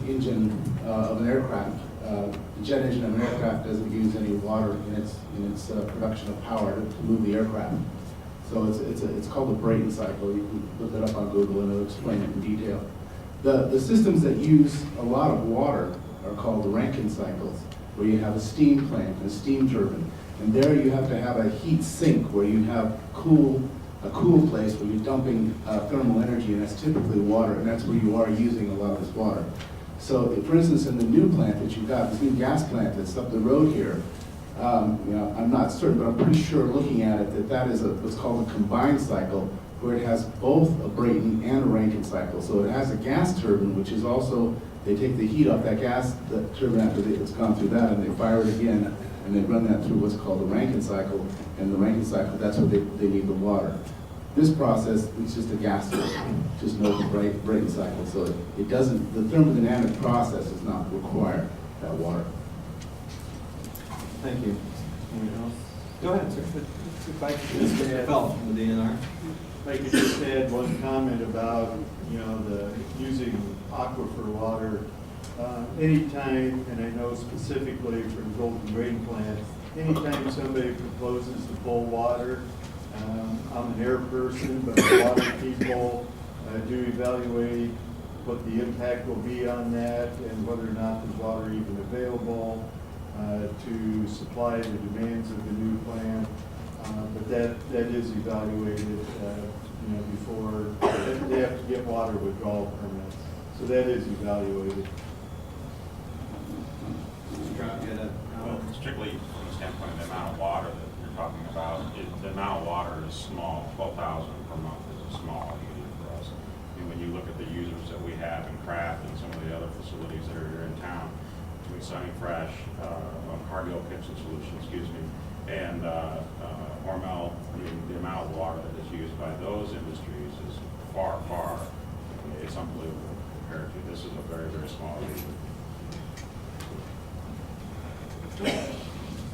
[SPEAKER 18] engine of an aircraft. the jet engine of an aircraft doesn't use any water in its production of power to move the aircraft. So it's called the Brayton cycle. You can look that up on Google and it'll explain it in detail. The systems that use a lot of water are called the Rankine cycles, where you have a steam plant and a steam turbine. And there you have to have a heat sink where you have a cool place where you're dumping thermal energy, and that's typically water, and that's where you are using a lot of this water. So, for instance, in the new plant that you've got, this new gas plant that's up the road here, I'm not certain, but I'm pretty sure looking at it that is what's called a combined cycle, where it has both a Brayton and a Rankine cycle. So it has a gas turbine, which is also, they take the heat off that turbine after it's gone through that, and they fire it again, and they run that through what's called the Rankine cycle. And the Rankine cycle, that's where they need the water. This process is just a gas turbine, just no Brayton cycle. So it doesn't, the thermodynamic process does not require that water.
[SPEAKER 2] Thank you. Anyone else?
[SPEAKER 5] Go ahead, sir. If I could just
[SPEAKER 2] Mr.
[SPEAKER 5] add,
[SPEAKER 2] Felt from the DNR.
[SPEAKER 5] if I could just add one comment about, the using aquifer water. Anytime, and I know specifically for the Golden Grain plant, anytime somebody proposes to pull water, I'm an air person, but the water people do evaluate what the impact will be on that and whether or not there's water even available to supply the demands of the new plant. But that is evaluated, before they have to get water withdrawal permits. So that is evaluated.
[SPEAKER 9] Well, strictly from the standpoint of the amount of water that you're talking about, the amount of water is small. 12,000 per month is a small unit for us. And when you look at the users that we have in Kraft and some of the other facilities that are here in town, between Sunny Fresh, Cargill Kitchen Solutions, and Hormel, the amount of water that is used by those industries is far, it's unbelievable compared to, this is a very, very small region.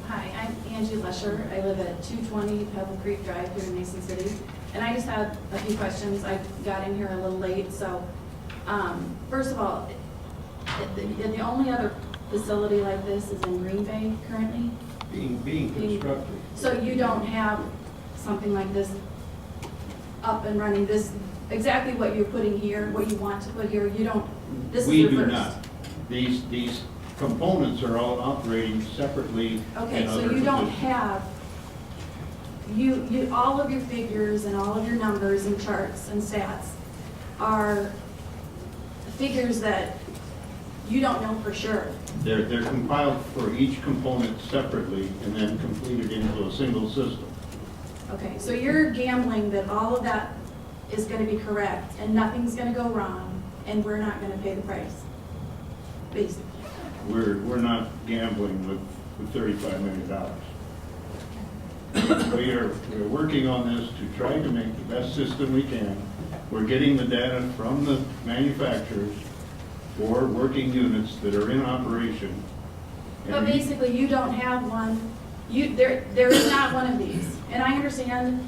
[SPEAKER 15] Hi, I'm Angie Lesher. I live at 220 Pebble Creek Drive here in Mason City. And I just had a few questions. I got in here a little late. So first of all, the only other facility like this is in Green Bay currently?
[SPEAKER 12] Being constructed.
[SPEAKER 15] So you don't have something like this up and running, this, exactly what you're putting here, what you want to put here, you don't, this is your first?
[SPEAKER 12] We do not. These components are all operating separately.
[SPEAKER 15] Okay, so you don't have, you all of your figures and all of your numbers and charts and stats are figures that you don't know for sure.
[SPEAKER 12] They're compiled for each component separately and then completed into a single system.
[SPEAKER 15] Okay, so you're gambling that all of that is going to be correct and nothing's going to go wrong and we're not going to pay the price, basically.
[SPEAKER 12] We're not gambling with $35 million. We're working on this to try to make the best system we can. We're getting the data from the manufacturers for working units that are in operation.
[SPEAKER 15] But basically, you don't have one. There is not one of these. And I understand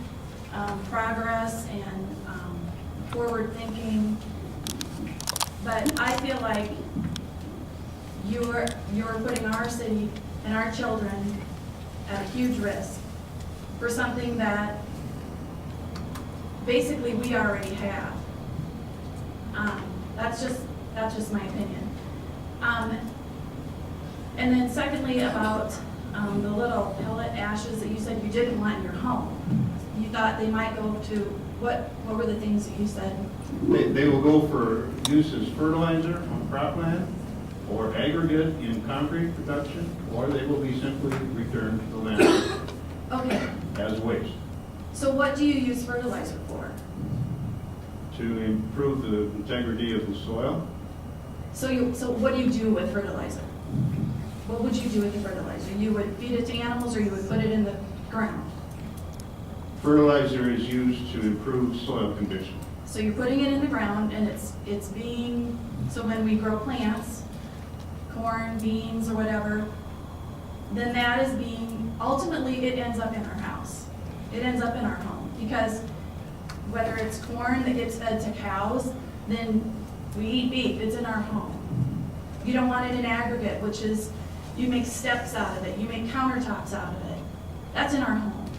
[SPEAKER 15] progress and forward thinking, but I feel like you're putting our city and our children at a huge risk for something that basically we already have. That's just my opinion. And then secondly, about the little pellet ashes that you said you didn't want in your home. You thought they might go to, what were the things that you said?
[SPEAKER 12] They will go for use as fertilizer on cropland, or aggregate in concrete production, or they will be simply returned to the landfill.
[SPEAKER 15] Okay.
[SPEAKER 12] As waste.
[SPEAKER 15] So what do you use fertilizer for?
[SPEAKER 12] To improve the integrity of the soil.
[SPEAKER 15] So what do you do with fertilizer? What would you do with the fertilizer? You would feed it to animals or you would put it in the ground?
[SPEAKER 12] Fertilizer is used to improve soil condition.
[SPEAKER 15] So you're putting it in the ground and it's being, so when we grow plants, corn, beans, or whatever, then that is being, ultimately it ends up in our house. It ends up in our home. Because whether it's corn that gets fed to cows, then we eat beef, it's in our home.
[SPEAKER 19] You don't want it in aggregate, which is, you make steps out of it, you make countertops out of it. That's in our home.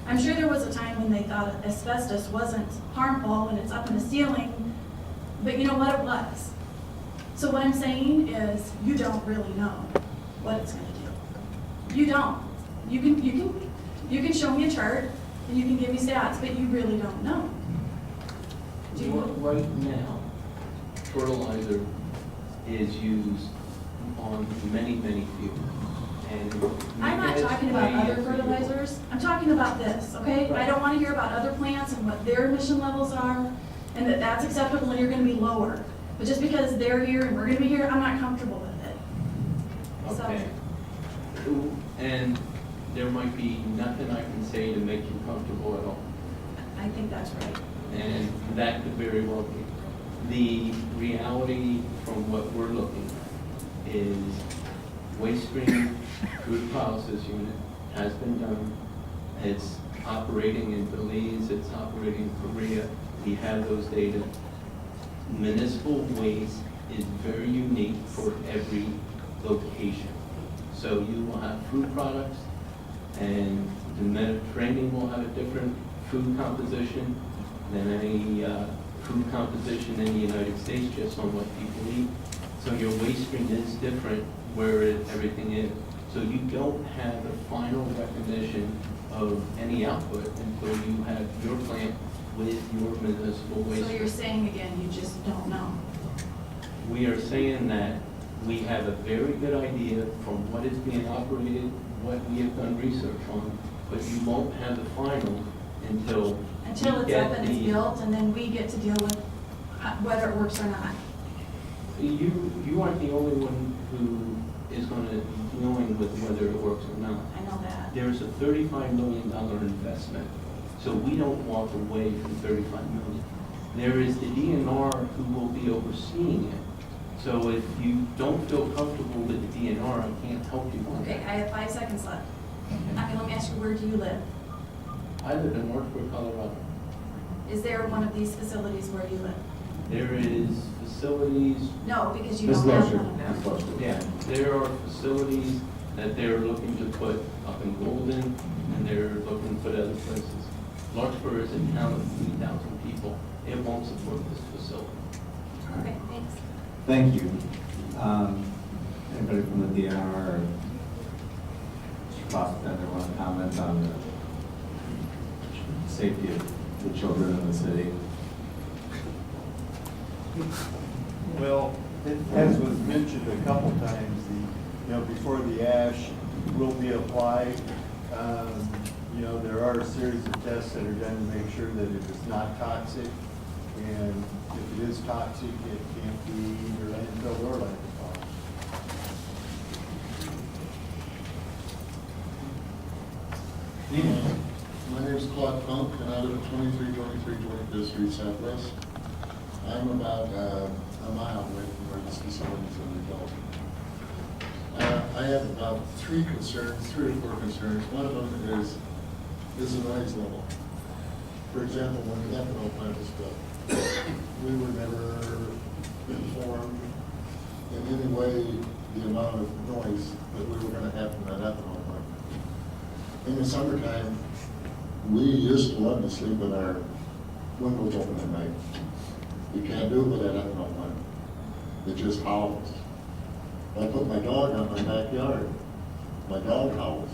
[SPEAKER 19] I'm sure there was a time when they thought asbestos wasn't harmful and it's up in the ceiling, but you know what, it was. So what I'm saying is, you don't really know what it's gonna do. You don't. You can show me a chart and you can give me stats, but you really don't know. Do you?
[SPEAKER 6] Right now, fertilizer is used on many fields. And
[SPEAKER 19] I'm not talking about other fertilizers, I'm talking about this, okay? I don't wanna hear about other plants and what their emission levels are, and that that's acceptable and you're gonna be lower. But just because they're here and we're gonna be here, I'm not comfortable with it. So-
[SPEAKER 6] Okay. And there might be nothing I can say to make you comfortable at all.
[SPEAKER 19] I think that's right.
[SPEAKER 6] And that could very well be. The reality from what we're looking at is waste stream food process unit has been done. It's operating in Belize, it's operating in Korea. We have those data. Municipal waste is very unique for every location. So you will have food products, and the Mediterranean will have a different food composition than any food composition in the United States, just on what people eat. So your waste stream is different where everything is. So you don't have a final recognition of any output until you have your plant with your municipal waste.
[SPEAKER 19] So you're saying again, you just don't know.
[SPEAKER 6] We are saying that we have a very good idea from what is being operated, what we have done research on, but you won't have the final until
[SPEAKER 19] It's
[SPEAKER 6] we
[SPEAKER 19] up
[SPEAKER 6] get
[SPEAKER 19] and it's
[SPEAKER 6] the-
[SPEAKER 19] built, and then we get to deal with whether it works or not.
[SPEAKER 6] You aren't the only one who is going to be dealing with whether it works or not.
[SPEAKER 19] I know that.
[SPEAKER 6] There's a $35 million investment, so we don't walk away from $35 million. There is the DNR who will be overseeing it. So if you don't feel comfortable with the DNR, I can't help you on
[SPEAKER 19] Okay,
[SPEAKER 6] that.
[SPEAKER 19] I have 5 seconds left. Okay, let me ask you, where do you live?
[SPEAKER 6] I live in Northwood, Colorado.
[SPEAKER 19] Is there one of these facilities where you live?
[SPEAKER 6] There is facilities.
[SPEAKER 19] No, because you don't have one of them.
[SPEAKER 6] Yeah, there are facilities that they're looking to put up in Golden, and they're looking to put other places. Larkspur is a town of 3,000 people. It won't support this facility.
[SPEAKER 19] Okay, thanks.
[SPEAKER 2] Thank you. Anybody from the DNR or Boston want to comment on the safety of the children in the city?
[SPEAKER 5] Well, as was mentioned a couple times, before the ash will be applied, there are a series of tests that are done to make sure that it is not toxic. And if it is toxic, it can't be either landfill or landfill.
[SPEAKER 20] My name is Claude Funk, and I live at 2323 25th Street Southwest. I'm about a mile away from where this facility is going to be built. I have about 3 or 4 concerns. One of them is the noise level. For example, when the ethanol plant was built, we were never informed in any way the amount of noise that we were going to have from that ethanol plant. In the summertime, we used to love to sleep with our windows open at night. You can't do it with that ethanol plant. It just howls. I put my dog out in my backyard. My dog howls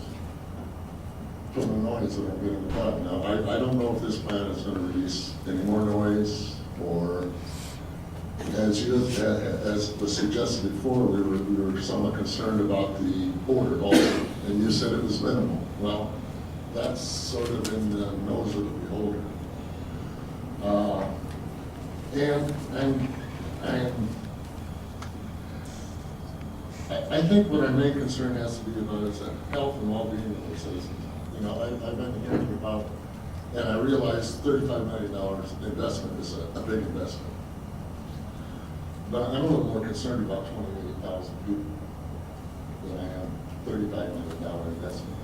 [SPEAKER 20] from the noise that I'm getting about. Now, I don't know if this plant is going to release any more noise, or as was suggested before, we were somewhat concerned about the odor also, and you said it was minimal. Well, that's sort of in the nose of the beholder. I think what our main concern has to be about is the health and well-being of the citizens. I've been hearing about, and I realize $35 million investment is a big investment. But I'm a little more concerned about 28,000 people than I am $35 million investment.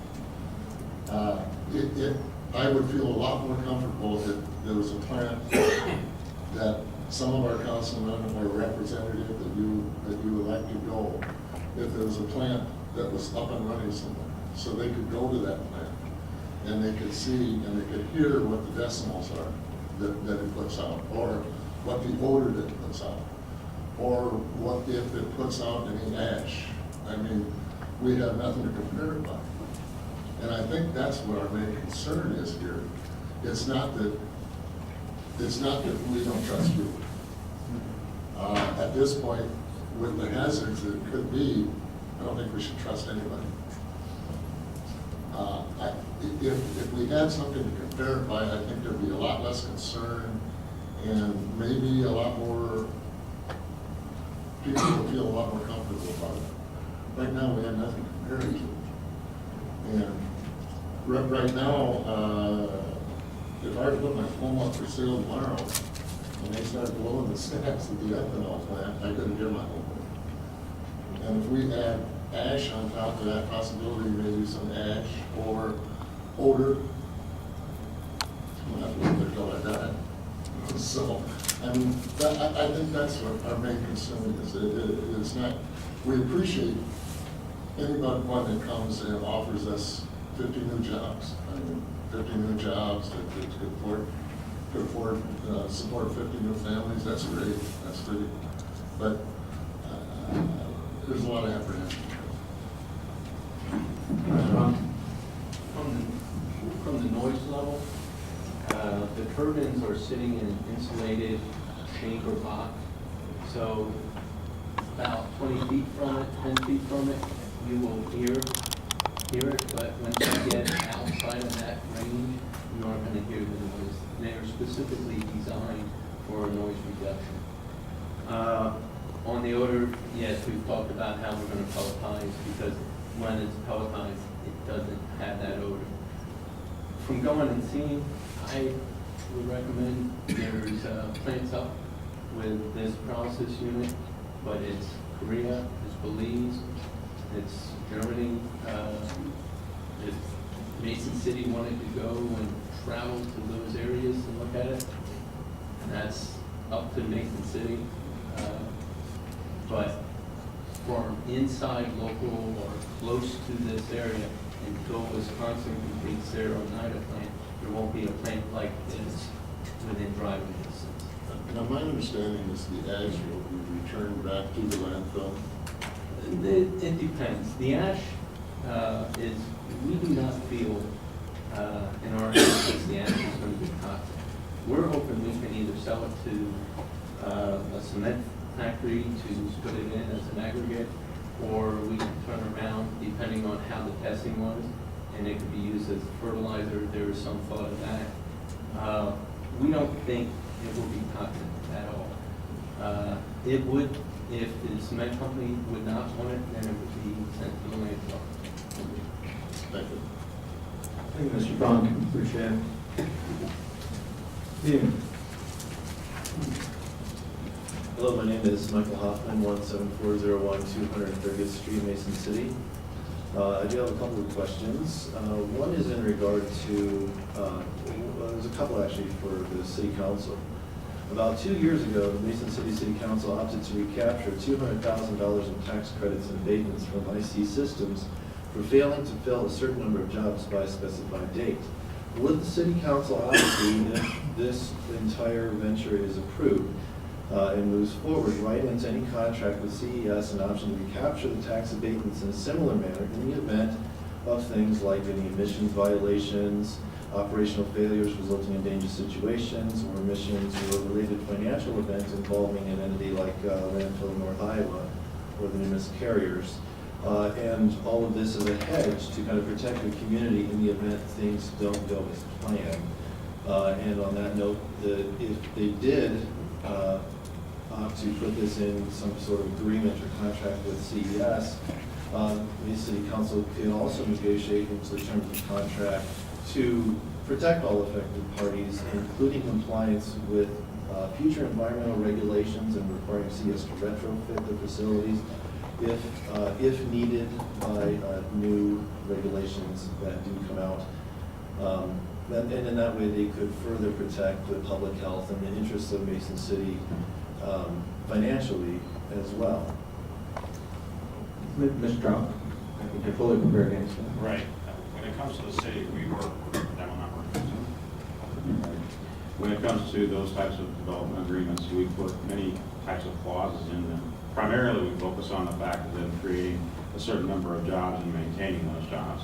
[SPEAKER 20] I would feel a lot more comfortable if there was a plant that some of our councilmen or representative that you elect to go, if there was a plant that was up and running somewhere, so they could go to that plant and they could see and they could hear what the decimals are that it puts out, or what the odor that it puts out, or what if it puts out any ash. I mean, we have nothing to compare it by. And I think that's what our main concern is here. It's not that we don't trust you. At this point, with the hazards that it could be, I don't think we should trust anybody. If we had something to compare it by, I think there'd be a lot less concern and maybe a lot more, people would feel a lot more comfortable about it. Right now, we have nothing to compare it to. And right now, if I were to put my home up for sale tomorrow, and they start blowing the stacks at the ethanol plant, I couldn't get my home. And if we add ash on top of that possibility, maybe some ash or odor, I'm gonna have to live there till I die. So, I mean, I think that's what our main concern is. It's not, we appreciate anyone that comes and offers us 50 new jobs. I mean, 50 new jobs that could afford support 50 new families. That's great. That's great. But there's a lot of apprehension.
[SPEAKER 6] From the noise level, the turbines are sitting in an insulated chamber box. So about 20 feet from it, 10 feet from it, you will hear it, but when you get outside of that range, you aren't going to hear the noise. They are specifically designed for noise reduction. On the odor, yes, we've talked about how we're going to pelletize, because when it's pelletized, it doesn't have that odor. From going and seeing, I would recommend there's plants up with this process unit, but it's Korea, it's Belize, it's Germany. If Mason City wanted to go and travel to those areas and look at it, and that's up to Mason City. But for inside local or close to this area, until Wisconsin completes their Oneida plant, there won't be a plant like this within driving distance.
[SPEAKER 20] Now, my understanding is the ash will be returned back to the landfill.
[SPEAKER 6] It depends. The ash is, we do not feel in our analysis the ash is going to be toxic. We're hoping we can either sell it to a cement factory to put it in as an aggregate, or we can turn around depending on how the testing was, and it could be used as fertilizer. There is some thought of that. We don't think it will be toxic at all. It would, if the cement company would not want it, then it would be sent to the landfill.
[SPEAKER 20] Thank you.
[SPEAKER 2] Thank you, Mr. Funk. Appreciate it. Stephen.
[SPEAKER 21] Hello, my name is Michael Hoffman, 17401 230th Street, Mason City. I do have a couple of questions. One is in regard to, there's a couple actually for the City Council. About 2 years ago, the Mason City Council opted to recapture $200,000 in tax credits and abatements from IC Systems for failing to fill a certain number of jobs by a specified date. Would the City Council obviously, if this entire venture is approved, and moves forward right into any contract with CES, an option to recapture the tax abatements in a similar manner in the event of things like any emissions violations, operational failures resulting in dangerous situations, or emissions or related financial events involving an entity like Landfill North Iowa or the numerous carriers. And all of this is a hedge to kind of protect the community in the event things don't go as planned. And on that note, if they did to put this in some sort of agreement or contract with CES, the City Council can also negotiate into the terms of the contract to protect all affected parties, including compliance with future environmental regulations and requiring CES to retrofit the facilities if needed by new regulations that do come out. And in that way, they could further protect the public health and the interests of Mason City financially as well.
[SPEAKER 2] Mr. Trump, I think you're fully prepared to answer that.
[SPEAKER 1] Right. When it comes to the city, we work, that will not work. When it comes to those types of development agreements, we put many types of clauses in them. Primarily, we focus on the fact of them creating a certain number of jobs and maintaining those jobs.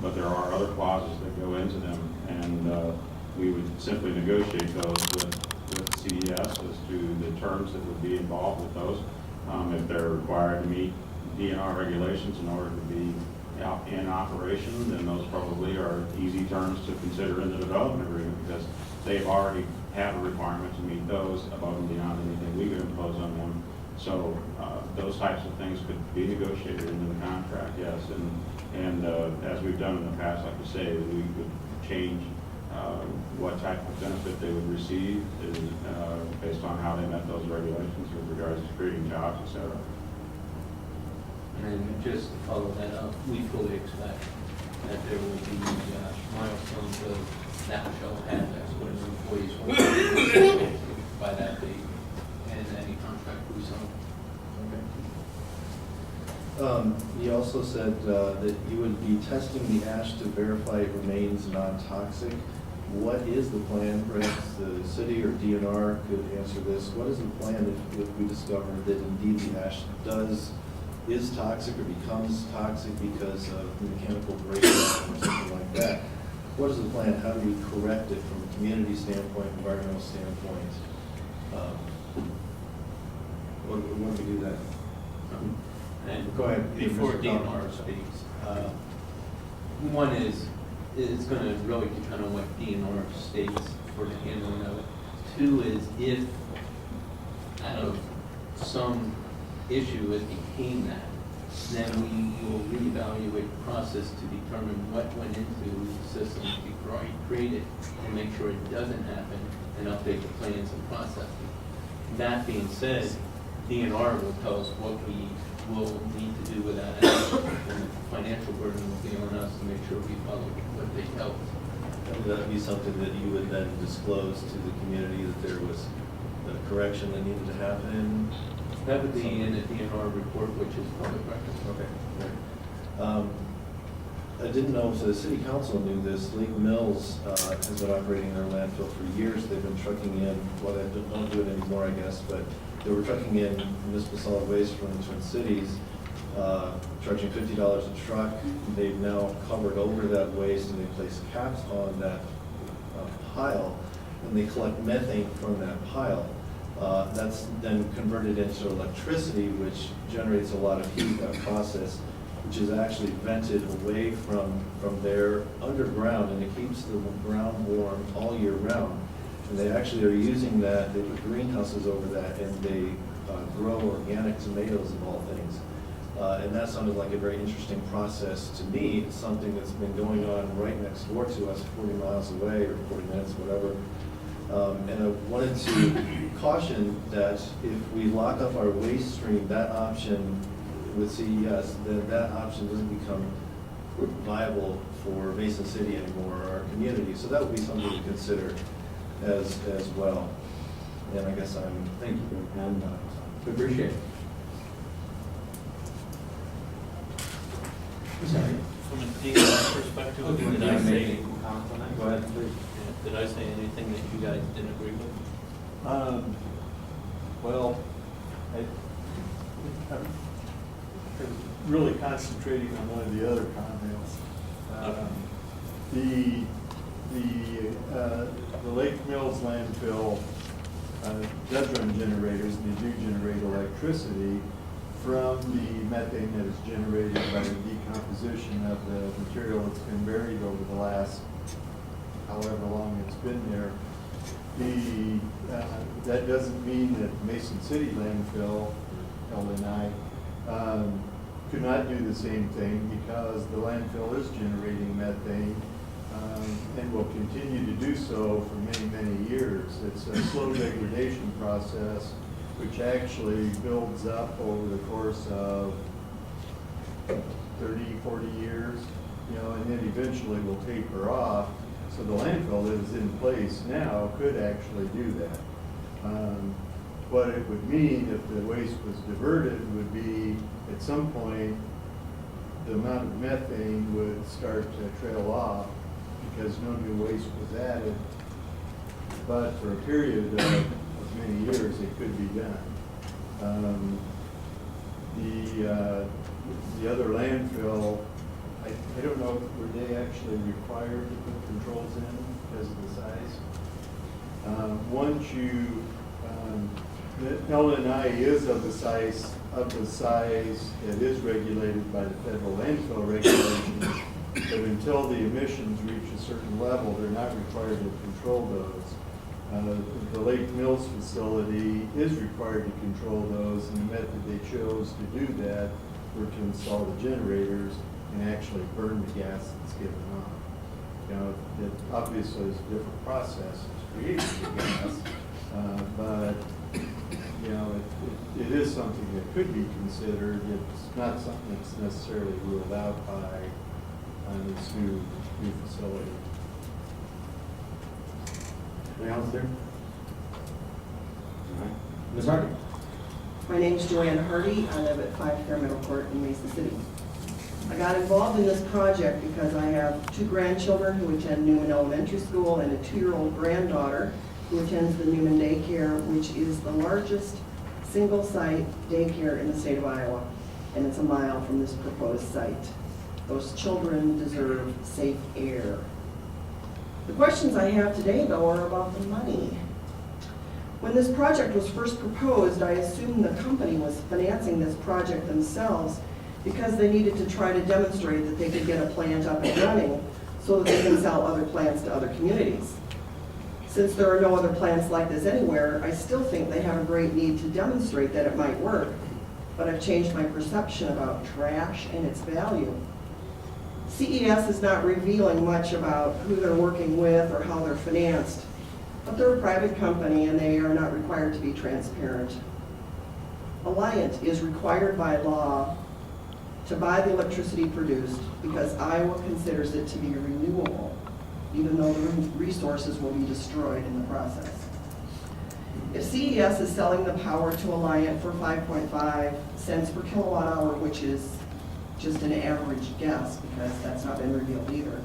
[SPEAKER 1] But there are other clauses that go into them, and we would simply negotiate those with CES as to the terms that would be involved with those. If they're required to meet DNR regulations in order to be in operation, then those probably are easy terms to consider in the development agreement, because they've already have a requirement to meet those above and beyond anything we could impose on them. So those types of things could be negotiated into the contract, yes. And as we've done in the past, like you say, we could change what type of benefit they would receive based on how they met those regulations with regards to creating jobs, et cetera.
[SPEAKER 6] And just to follow that up, we fully expect that there will be milestones of thou shalt have X, what employees will by that date, and any contract we sign.
[SPEAKER 21] You also said that you would be testing the ash to verify it remains non-toxic. What is the plan? Perhaps the city or DNR could answer this. What is the plan if we discover that indeed the ash is toxic or becomes toxic because of mechanical breakdown or something like that? What is the plan? How do we correct it from a community standpoint, environmental standpoint? What do we do that?
[SPEAKER 6] And
[SPEAKER 21] Go ahead.
[SPEAKER 6] before
[SPEAKER 21] Mr.
[SPEAKER 6] DNR
[SPEAKER 21] Thomas.
[SPEAKER 6] speaks, one is going to really depend on what DNR states for the handling of it. Two is if out of some issue it became that, then we will reevaluate the process to determine what went into the system to be created and make sure it doesn't happen and update the plans and processes. That being said, DNR will tell us what we will need to do with that action, and the financial burden will be on us to make sure we follow what they tell us.
[SPEAKER 21] Would that be something that you would then disclose to the community that there was a correction that needed to happen?
[SPEAKER 6] That would be in the DNR report, which is public record.
[SPEAKER 21] Okay. Right. I didn't know, so the city council knew this. Lake Mills has been operating their landfill for years. They've been trucking in, well, they don't do it anymore, I guess, but they were trucking in municipal solid waste from the Twin Cities, charging $50 a truck. They've now covered over that waste and they place caps on that pile, and they collect methane from that pile. That's then converted into electricity, which generates a lot of heat, that process, which is actually vented away from their underground, and it keeps the ground warm all year round. And they actually are using that, they put greenhouses over that, and they grow organic tomatoes of all things. And that sounded like a very interesting process to me. It's something that's been going on right next door to us, 40 miles away, or 40 minutes, whatever. And I wanted to caution that if we lock up our waste stream, that option with CES, then that option doesn't become viable for Mason City anymore, or our community. So that would be something to consider as well. And I guess
[SPEAKER 2] thank you, and we appreciate it. Sorry.
[SPEAKER 6] From a DNR perspective,
[SPEAKER 2] Okay,
[SPEAKER 6] did I say,
[SPEAKER 2] Go ahead, please.
[SPEAKER 6] did I say anything that you guys didn't agree with?
[SPEAKER 5] Well, I'm really concentrating on one of the other comments. The Lake Mills landfill does run generators, and they do generate electricity from the methane that is generated by the decomposition of the material that's been buried over the last however long it's been there. That doesn't mean that Mason City landfill, LNI, could not do the same thing, because the landfill is generating methane and will continue to do so for many, many years. It's a slow degradation process which actually builds up over the course of 30, 40 years, and then eventually will taper off. So the landfill that is in place now could actually do that. What it would mean if the waste was diverted would be, at some point, the amount of methane would start to trail off because no new waste was added. But for a period of many years, it could be done. The other landfill, I don't know, were they actually required to put controls in because of the size? Once you, the LNI is of the size that is regulated by the federal landfill regulations, but until the emissions reach a certain level, they're not required to control those. The Lake Mills facility is required to control those, and the method they chose to do that were to install the generators and actually burn the gas that's given off. You know, it obviously is a different process, it's creating the gas, but you know, it is something that could be considered. It's not something that's necessarily ruled out by this new facility.
[SPEAKER 2] Anything else there? All right. Ms. Hardy?
[SPEAKER 3] My name is Joanne Hardy. I live at 5 Fairmeadow Court in Mason City. I got involved in this project because I have 2 grandchildren who attend Newman Elementary School and a 2-year-old granddaughter who attends the Newman Daycare, which is the largest single-site daycare in the state of Iowa, and it's a mile from this proposed site. Those children deserve safe air. The questions I have today, though, are about the money. When this project was first proposed, I assumed the company was financing this project themselves because they needed to try to demonstrate that they could get a plant up and running so that they can sell other plants to other communities. Since there are no other plants like this anywhere, I still think they have a great need to demonstrate that it might work, but I've changed my perception about trash and its value. CES is not revealing much about who they're working with or how they're financed, but they're a private company and they are not required to be transparent. Alliant is required by law to buy the electricity produced because Iowa considers it to be renewable, even though the resources will be destroyed in the process. If CES is selling the power to Alliant for 5.5 cents per kilowatt hour, which is just an average guess because that's not been revealed either,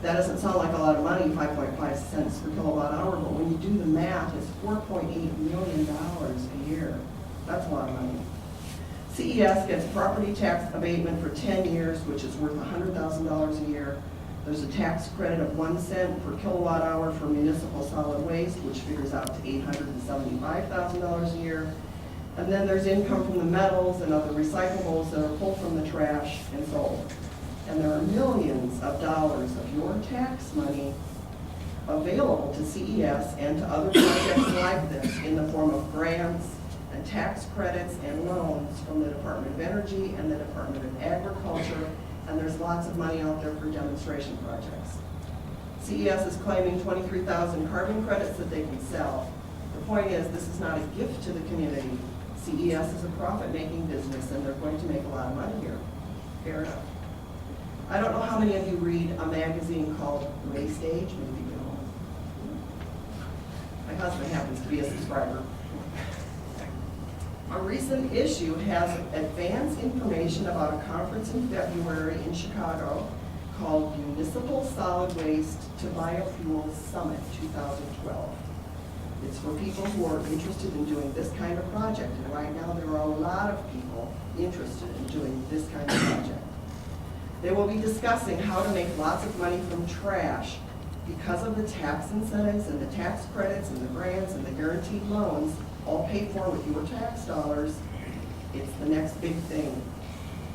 [SPEAKER 3] that doesn't sound like a lot of money, 5.5 cents per kilowatt hour, but when you do the math, it's $4.8 million a year. That's a lot of money. CES gets property tax abatement for 10 years, which is worth $100,000 a year. There's a tax credit of 1 cent per kilowatt hour for municipal solid waste, which figures out to $875,000 a year. And then there's income from the metals and other recyclables that are pulled from the trash and sold. And there are millions of dollars of your tax money available to CES and to other projects like this in the form of grants and tax credits and loans from the Department of Energy and the Department of Agriculture, and there's lots of money out there for demonstration projects. CES is claiming 23,000 carbon credits that they can sell. The point is, this is not a gift to the community. CES is a profit-making business, and they're going to make a lot of money here. Fair enough. I don't know how many of you read a magazine called Waste Age, maybe you don't. My husband happens to be a subscriber. A recent issue has advanced information about a conference in February in Chicago called Municipal Solid Waste to Biofuels Summit 2012. It's for people who are interested in doing this kind of project, and right now there are a lot of people interested in doing this kind of project. They will be discussing how to make lots of money from trash because of the tax incentives and the tax credits and the grants and the guaranteed loans, all paid for with your tax dollars. It's the next big thing.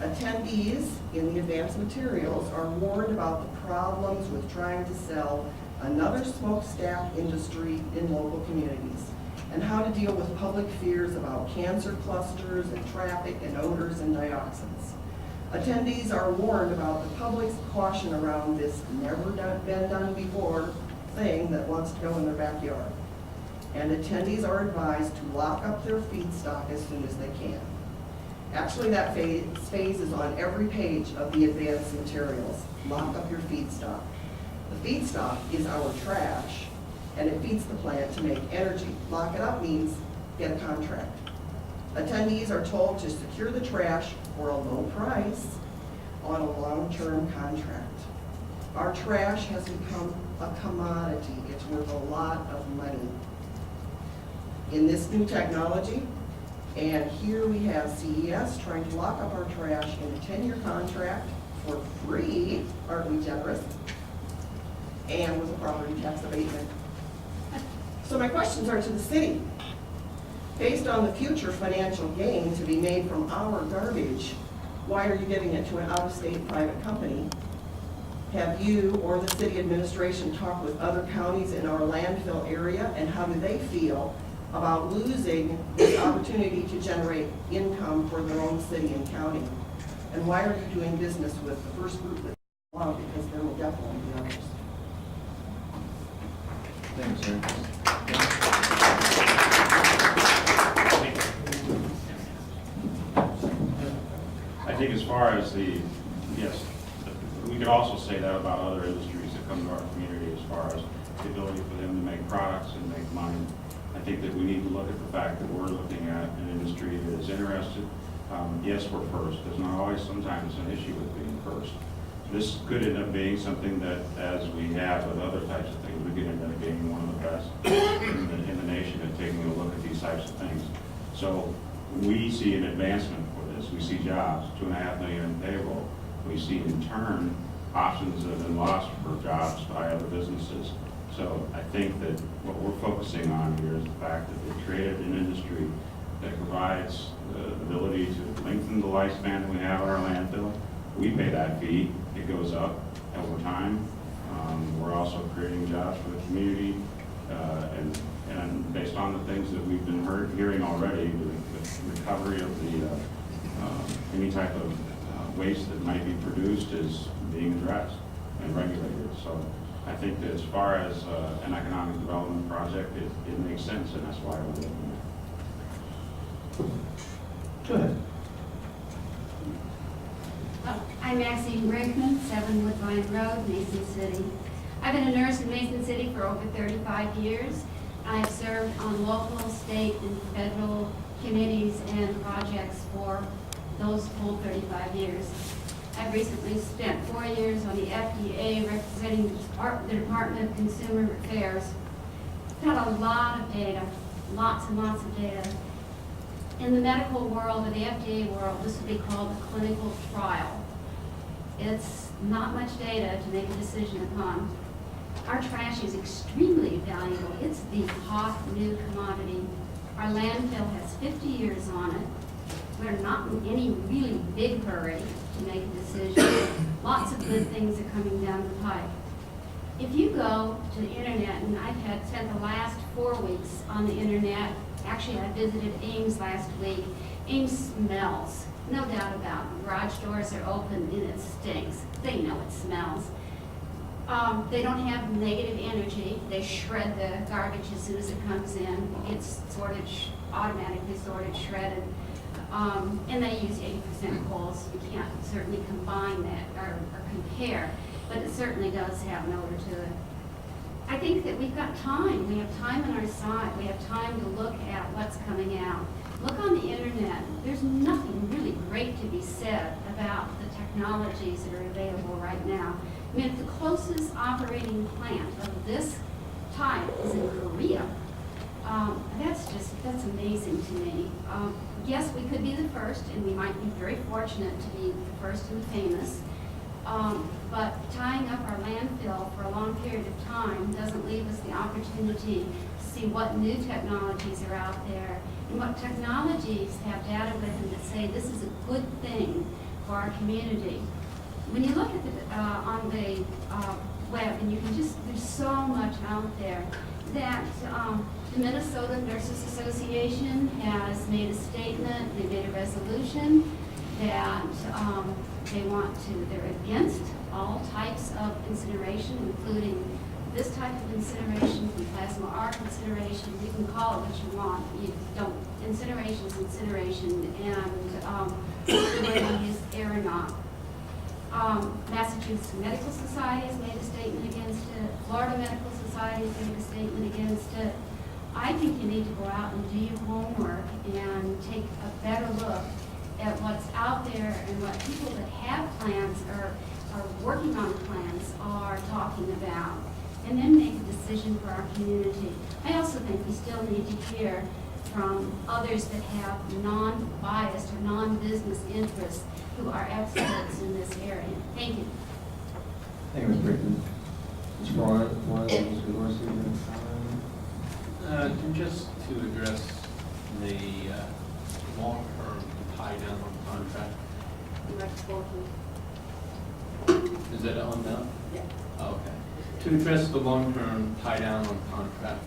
[SPEAKER 3] Attendees in the advanced materials are warned about the problems with trying to sell another smokestack industry in local communities and how to deal with public fears about cancer clusters and traffic and odors and dioxins. Attendees are warned about the public's caution around this never-been done before thing that wants to go in their backyard. And attendees are advised to lock up their feedstock as soon as they can. Actually, that phase is on every page of the advanced materials. Lock up your feedstock. The feedstock is our trash, and it feeds the plant to make energy. Lock it up means get a contract. Attendees are told to secure the trash for a low price on a long-term contract. Our trash has become a commodity. It's worth a lot of money. In this new technology, and here we have CES trying to lock up our trash in a 10-year contract for free, aren't we generous? And with a property tax abatement. So my questions are to the city. Based on the future financial gain to be made from our garbage, why are you giving it to an out-of-state private company? Have you or the city administration talked with other counties in our landfill area, and how do they feel about losing this opportunity to generate income for their own city and county? And why are you doing business with the first group that you want, because there will definitely be others.
[SPEAKER 2] Thanks, sir.
[SPEAKER 1] I think as far as yes, we could also say that about other industries that come to our community as far as the ability for them to make products and make money. I think that we need to look at the fact that we're looking at an industry that is interested. Yes, we're first. There's not always sometimes an issue with being first. This could end up being something that, as we have with other types of things, we could end up being one of the best in the nation at taking a look at these types of things. So we see an advancement for this. We see jobs, 2.5 million in payroll. We see in turn options that have been lost for jobs by other businesses. So I think that what we're focusing on here is the fact that we've created an industry that provides the ability to lengthen the lifespan that we have at our landfill. We pay that fee. It goes up over time. We're also creating jobs for the community, and based on the things that we've been hearing already, the recovery of the any type of waste that might be produced is being addressed and regulated. So I think that as far as an economic development project, it makes sense, and that's why we're doing it.
[SPEAKER 2] Go ahead.
[SPEAKER 14] I'm Maxine Brinkman, 7 Woodbine Road, Mason City. I've been a nurse in Mason City for over 35 years. I've served on local, state, and federal committees and projects for those full 35 years. I've recently spent 4 years on the FDA representing the Department of Consumer Affairs. Got a lot of data, lots and lots of data. In the medical world, or the FDA world, this would be called a clinical trial. It's not much data to make a decision upon. Our trash is extremely valuable. It's the hot new commodity. Our landfill has 50 years on it. We're not in any really big hurry to make a decision. Lots of good things are coming down the pipe. If you go to the internet, and I've spent the last 4 weeks on the internet. Actually, I visited Ames last week. Ames smells, no doubt about it. Garage doors are open and it stinks. They know it smells. They don't have negative energy. They shred the garbage as soon as it comes in. It's sorted, automatically sorted, shredded. And they use 80% coals. You can't certainly combine that or compare, but it certainly does have an odor to it. I think that we've got time. We have time on our side. We have time to look at what's coming out. Look on the internet. There's nothing really great to be said about the technologies that are available right now. I mean, if the closest operating plant of this type is in Korea, that's amazing to me. Yes, we could be the first, and we might be very fortunate to be the first and famous. But tying up our landfill for a long period of time doesn't leave us the opportunity to see what new technologies are out there and what technologies have data with them that say this is a good thing for our community. When you look at on the web, and you can there's so much out there that the Minnesota Nurses Association has made a statement, they made a resolution that they're against all types of incineration, including this type of incineration, plasma arc incineration. You can call it what you want. Incineration is incineration, and the way we use aeronaut. Massachusetts Medical Society has made a statement against it. Florida Medical Society has made a statement against it. I think you need to go out and do your homework and take a better look at what's out there and what people that have plans or are working on plans are talking about, and then make a decision for our community. I also think we still need to hear from others that have non-biased or non-business interests who are experts in this area. Thank you.
[SPEAKER 2] Thank you, Ms. Brickman. Mr. Moore, Mr. Dorsey,
[SPEAKER 6] Just to address the long-term tie-down on contract. Is that on now?
[SPEAKER 3] Yeah.
[SPEAKER 6] Okay. To address the long-term tie-down on contract,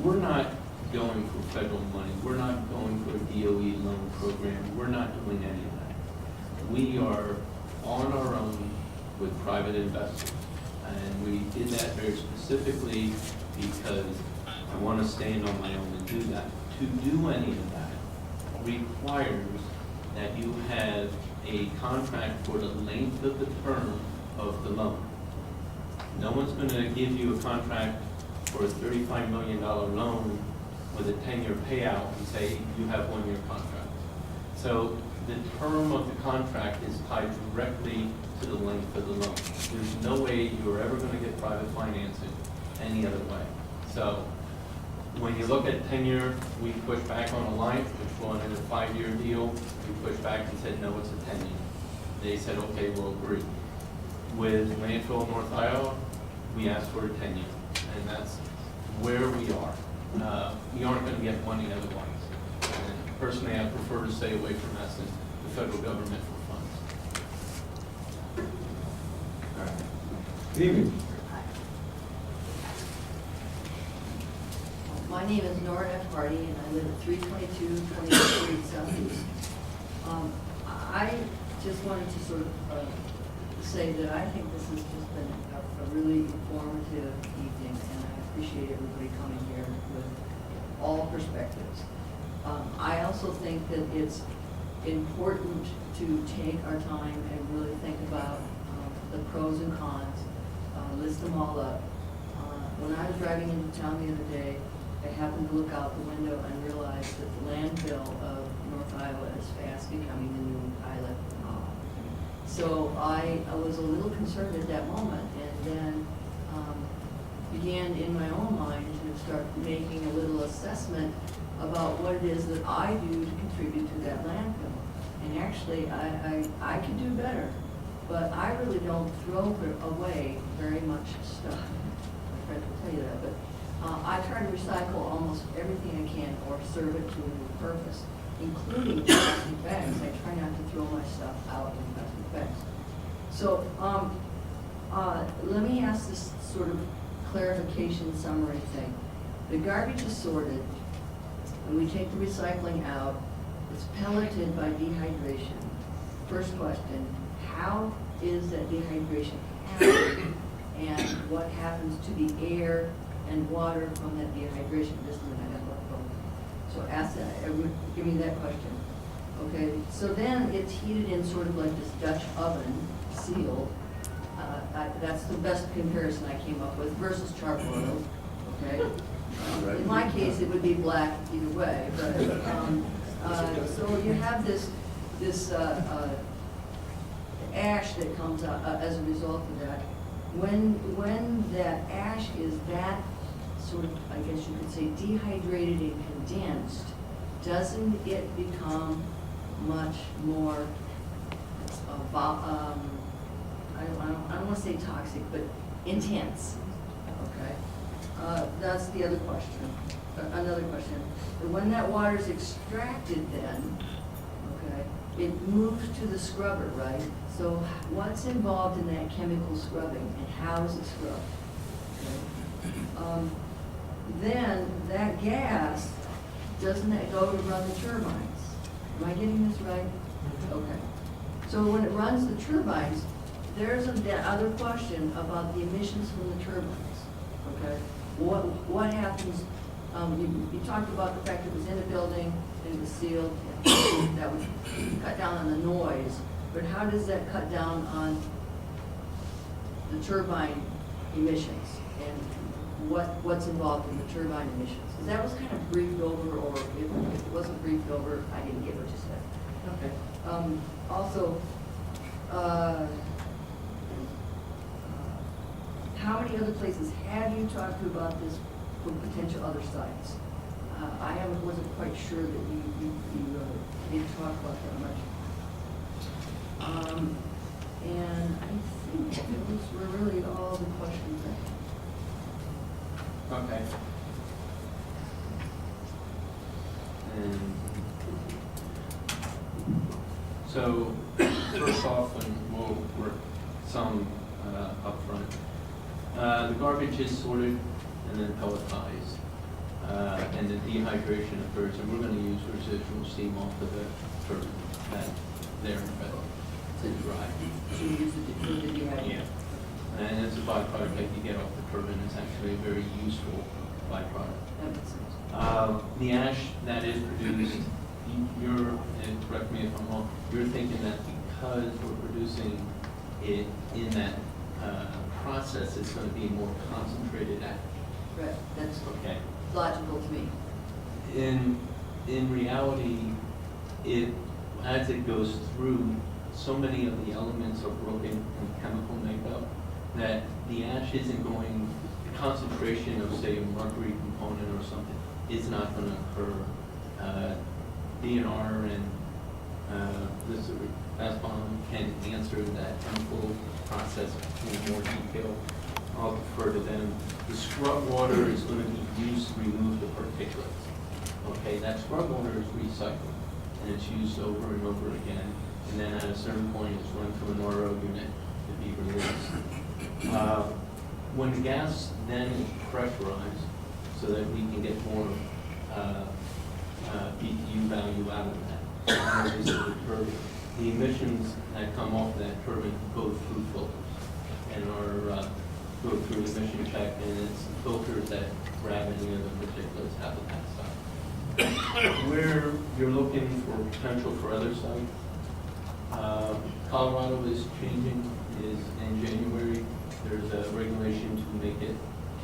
[SPEAKER 6] we're not going for federal money. We're not going for a DOE loan program. We're not doing any of that. We are on our own with private investors. And we did that very specifically because I want to stand on my own and do that. To do any of that requires that you have a contract for the length of the term of the loan. No one's going to give you a contract for a $35 million loan with a 10-year payout and say you have 1-year contract. So the term of the contract is tied directly to the length of the loan. There's no way you're ever going to get private financing any other way. So when you look at 10-year, we pushed back on a life, which wanted a 5-year deal. We pushed back and said, no, it's a 10-year. They said, okay, we'll agree. With landfill North Iowa, we asked for a 10-year, and that's where we are. We aren't going to get money otherwise. And personally, I prefer to stay away from asking the federal government for funds.
[SPEAKER 2] All right. Good evening.
[SPEAKER 7] My name is Nora F. Hardy, and I live at 322 28th Street Southeast. I just wanted to sort of say that I think this has just been a really informative evening, and I appreciate everybody coming here with all perspectives. I also think that it's important to take our time and really think about the pros and cons, list them all up. When I was driving into town the other day, I happened to look out the window and realized that the landfill of North Iowa is fast becoming the new pilot. So I was a little concerned at that moment, and then began in my own mind to start making a little assessment about what it is that I do to contribute to that landfill. And actually, I could do better, but I really don't throw away very much stuff. My friends will tell you that, but I try to recycle almost everything I can or serve it to a new purpose, including plastic bags. I try not to throw my stuff out in plastic bags. So let me ask this sort of clarification summary thing. The garbage is sorted, and we take the recycling out. It's pelleted by dehydration. First question, how is that dehydration happening, and what happens to the air and water from that dehydration? Just a minute, I have a phone. So ask that, give me that question. Okay, so then it's heated in sort of like this Dutch oven, sealed. That's the best comparison I came up with versus charcoal, okay? In my case, it would be black either way, but so you have this ash that comes out as a result of that. When that ash is that sort of, I guess you could say, dehydrated and condensed, doesn't it become much more, I don't want to say toxic, but intense, okay? That's the other question. Another question. When that water is extracted then, okay, it moves to the scrubber, right? So what's involved in that chemical scrubbing, and how is it scrubbed? Okay. Then that gas, doesn't that go to run the turbines? Am I getting this right? Okay. So when it runs the turbines, there's another question about the emissions from the turbines. Okay. What happens? You talked about the fact it was in a building and it was sealed, and that would cut down on the noise. but how does that cut down on the turbine emissions? And what's involved in the turbine emissions? Because that was kind of briefed over, or if it wasn't briefed over, I didn't get what you said. Okay. Also, how many other places have you talked to about this for potential other sites? Wasn't quite sure that you did talk about that much. And I think those were really all the questions I had.
[SPEAKER 6] Okay. And so, first off, and we'll work some upfront. The garbage is sorted and then pelletized, and the dehydration occurs, and we're going to use residual steam off of the turbine that they're to dry.
[SPEAKER 7] So you use the dehydrator?
[SPEAKER 6] Yeah. And it's a byproduct that you get off the turbine. It's actually a very useful byproduct.
[SPEAKER 7] That makes sense.
[SPEAKER 6] The ash that is produced, you're, and correct me if I'm wrong, you're thinking that because we're producing it in that process, it's going to be more concentrated ash.
[SPEAKER 7] Right, that's
[SPEAKER 6] Okay.
[SPEAKER 7] logical to me.
[SPEAKER 6] In reality, as it goes through, so many of the elements are broken in chemical makeup that the ash isn't going, the concentration of, say, a mercury component or something is not going to occur. DNR and Mr. Asbon can answer that chemical process in more detail. I'll defer to them. The scrub water is going to be used to remove the particulates. Okay, that scrub water is recycled and it's used over and over again. And then at a certain point, it's run to an RO unit to be released. When the gas then is pressurized so that we can get more BTU value out of that, the emissions that come off that turbine go through filters and go through emission check, and it's filters that grab any of the particulates out of that stuff. Where you're looking for potential for other sites, Colorado is changing, is in January. There's a regulation to make it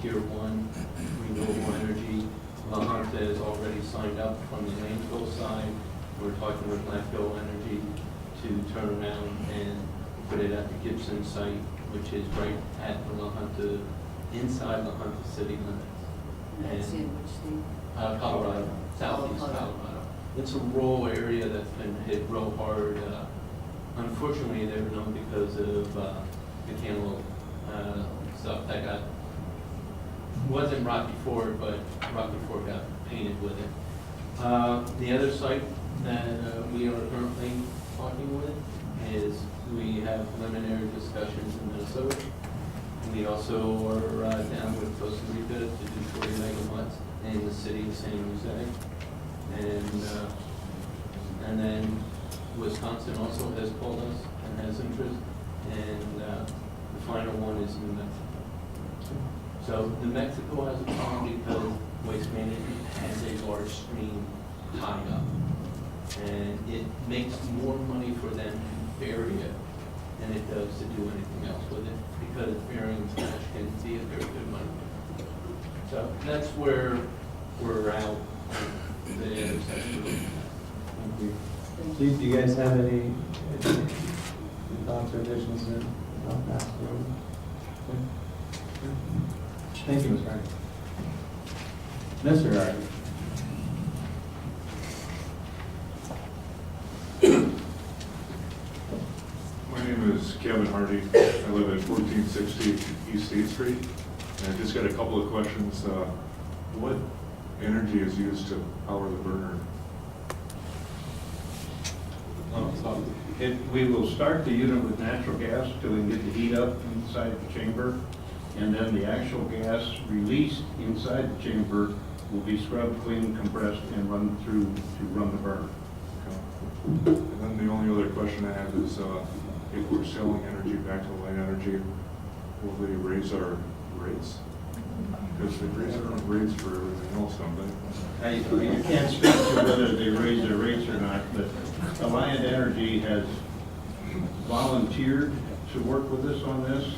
[SPEAKER 6] tier 1 renewable energy. La Junta has already signed up from the landfill side. We're talking with landfill energy to turn around and put it at the Gibson site, which is right at the La Junta, inside La Junta city limits.
[SPEAKER 7] That's in which state?
[SPEAKER 6] Colorado, southeast Colorado. It's a rural area that's been hit real hard. Unfortunately, they were known because of the cantaloupe stuff that wasn't Rocky Ford, but Rocky Ford got painted with it. The other site that we are currently talking with is we have preliminary discussions in Minnesota. We also are down with Costa Rica to do 40 megawatts in the city of San Jose. And then Wisconsin also has called us and has interest. And the final one is New Mexico. So New Mexico has a problem because Waste Management has a large stream tied up. And it makes more money for them to bury it than it does to do anything else with it, because burying trash can be a very good money. So that's where we're out. The intersection.
[SPEAKER 2] Thank you. Do you guys have any thoughts or additions about that? Thank you, Mr. Hardy. Mr. Hardy.
[SPEAKER 8] My name is Kevin Hardy. I live at 1460 East State Street. And I just got a couple of questions. What energy is used to power the burner?
[SPEAKER 12] We will start the unit with natural gas till we can get the heat up inside the chamber. And then the actual gas released inside the chamber will be scrubbed, cleaned, compressed, and run through to run the burner.
[SPEAKER 8] And then the only other question I have is if we're selling energy back to Light Energy, will they raise our rates? Because they raise their own rates for everything else, don't they?
[SPEAKER 12] You can't speak to whether they raise their rates or not, but Alliant Energy has volunteered to work with us on this.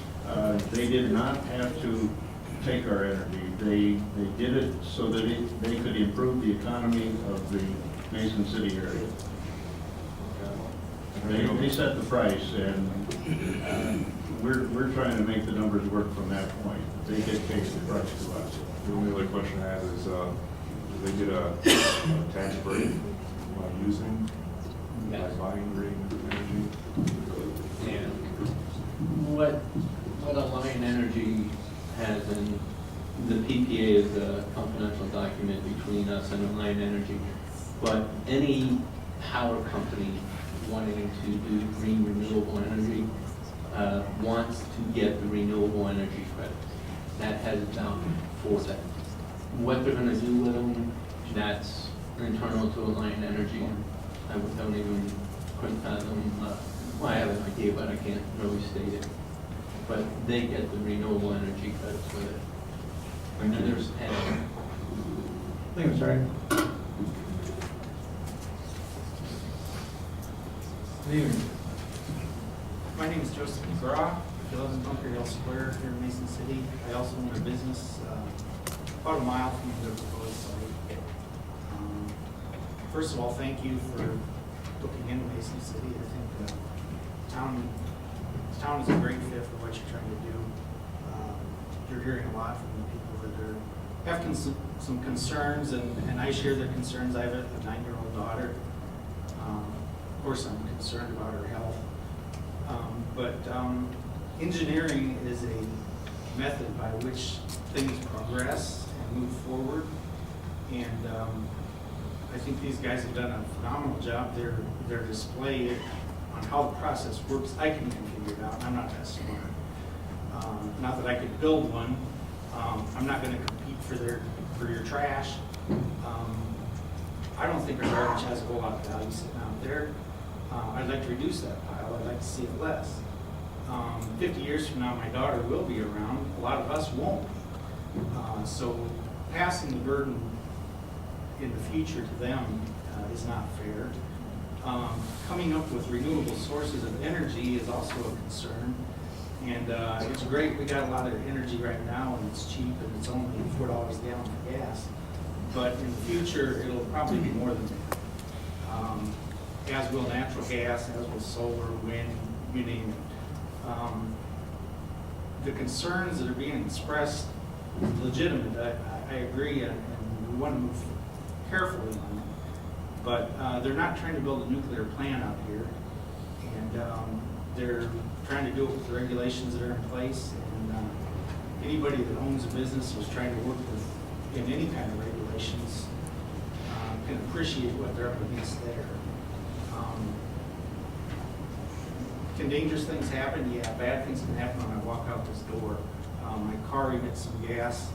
[SPEAKER 12] They did not have to take our energy. They did it so that they could improve the economy of the Mason City area. They set the price, and we're trying to make the numbers work from that point. They dictate the price to us.
[SPEAKER 8] The only other question I have is, do they get a tax break by using, by buying green energy?
[SPEAKER 6] And what Alliant Energy has, and the PPA is a confidential document between us and Alliant Energy, but any power company wanting to do green renewable energy wants to get the renewable energy credits. That has value for them. What they're gonna do with them, that's internal to Alliant Energy. I don't even, couldn't fathom, well, I have an idea, but I can't really state it. But they get the renewable energy credits with it. And there's,
[SPEAKER 2] Thank you, sorry.
[SPEAKER 10] My name is Joseph McGraw. I live in Bunker Hill Square here in Mason City. I also own a business about a mile from the proposed site. First of all, thank you for looking into Mason City. I think the town is a great fit for what you're trying to do. You're hearing a lot from the people that have some concerns, and I share their concerns. I have a 9-year-old daughter. Of course, I'm concerned about her health. But engineering is a method by which things progress and move forward. And I think these guys have done a phenomenal job. Their display on how the process works, I can even figure it out. I'm not that smart. Not that I could build one. I'm not going to compete for your trash. I don't think our garbage has a whole lot of value sitting out there. I'd like to reduce that pile. I'd like to see it less. 50 years from now, my daughter will be around. A lot of us won't. So passing the burden in the future to them is not fair. Coming up with renewable sources of energy is also a concern. And it's great. We got a lot of energy right now, and it's cheap, and it's only $4 a gallon for gas. But in the future, it'll probably be more than that. As will natural gas, as will solar, wind, you name it. The concerns that are being expressed are legitimate. I agree, and we want to move carefully on it. But they're not trying to build a nuclear plant out here, and they're trying to do it with the regulations that are in place. And anybody that owns a business was trying to work with in any kind of regulations can appreciate what they're up against there. Can dangerous things happen? Yeah, bad things can happen when I walk out this door. My car emits some gas.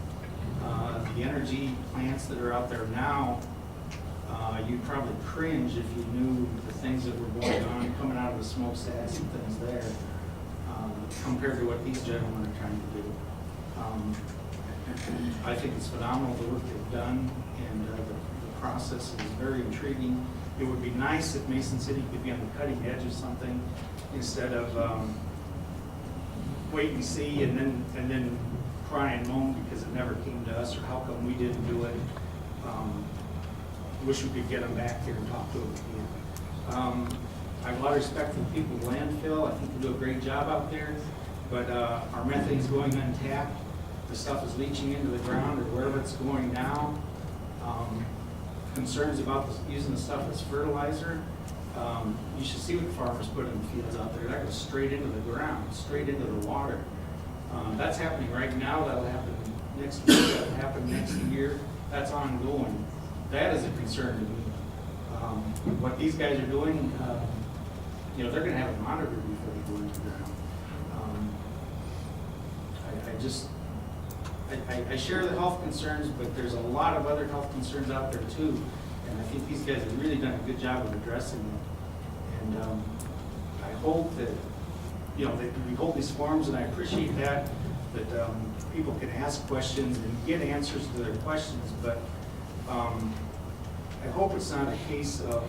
[SPEAKER 10] The energy plants that are out there now, you'd probably cringe if you knew the things that were going on coming out of the smokestacks and things there, compared to what these gentlemen are trying to do. I think it's phenomenal the work they've done, and the process is very intriguing. It would be nice if Mason City could be on the cutting edge of something instead of wait and see and then cry and moan because it never came to us, or how come we didn't do it. Wish we could get them back here and talk to them again. I have a lot of respect for the people of landfill. I think they do a great job out there, but our methane's going untapped. The stuff is leaching into the ground or wherever it's going now. Concerns about using the stuff as fertilizer. You should see what farmers put in the fields out there. That goes straight into the ground, straight into the water. That's happening right now. That'll happen next week. That'll happen next year. That's ongoing. That is a concern to me. What these guys are doing, they're going to have it monitored before they go into the ground. I share the health concerns, but there's a lot of other health concerns out there too. And I think these guys have really done a good job of addressing it. And I hope that, that we hold these forums, and I appreciate that people can ask questions and get answers to their questions. But I hope it's not a case of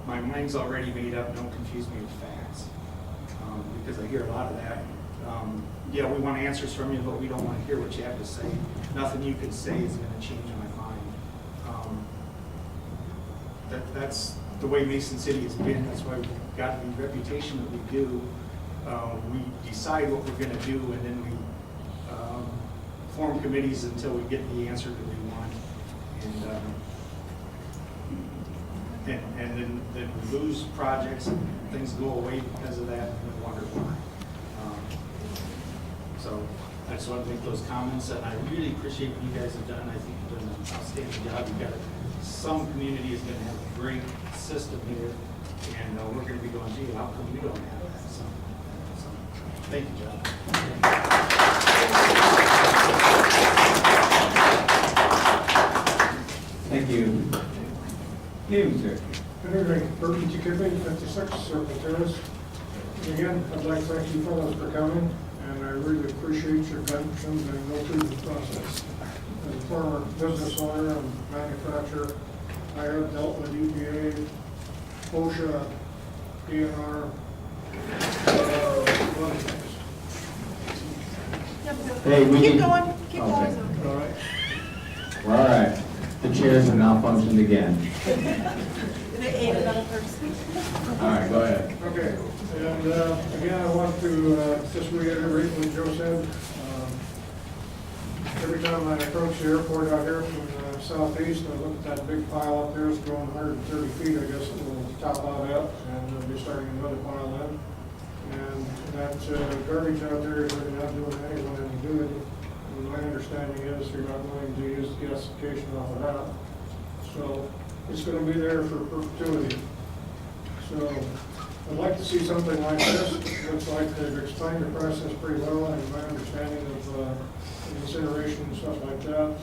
[SPEAKER 10] my mind's already made up, don't confuse me with facts. Because I hear a lot of that. Yeah, we want answers from you, but we don't want to hear what you have to say. Nothing you can say is going to change my mind. That's the way Mason City has been. That's why we've got the reputation that we do. We decide what we're going to do, and then we form committees until we get the answer that we want. And then we lose projects, and things go away because of that, and we wonder why. So I just want to make those comments, and I really appreciate what you guys have done. I think you've done an outstanding job. You've got some community is going to have a great system here, and we're going to be going, gee, how come we don't have that? So thank you, John.
[SPEAKER 2] Thank you. Name, sir.
[SPEAKER 13] Good evening, Burton Kipping, 56 Circle Terrace. And again, I'd like to thank you fellows for coming, and I really appreciate your attention and go through the process. As a former business owner and manufacturer, I have dealt with EPA, OSHA, DNR, a lot of things.
[SPEAKER 2] Hey, we
[SPEAKER 19] Keep
[SPEAKER 2] can-
[SPEAKER 19] going, keep
[SPEAKER 2] Okay.
[SPEAKER 19] going.
[SPEAKER 13] All right.
[SPEAKER 2] All right. The chairs have malfunctioned again.
[SPEAKER 19] They ate another person.
[SPEAKER 2] All right, go ahead.
[SPEAKER 13] Okay, and again, I want to just reiterate what Joe said. Every time I approach the airport out here from the southeast, I look at that big pile up there, it's growing 130 feet, I guess it will top out at, and we'll be starting another pile in. And that garbage out there is really not doing anyone any good. And my understanding is you're not going to use the gasification off of that. So it's going to be there for perpetuity. So I'd like to see something like this. It looks like they've explained the process pretty well, and my understanding of incineration and stuff like that.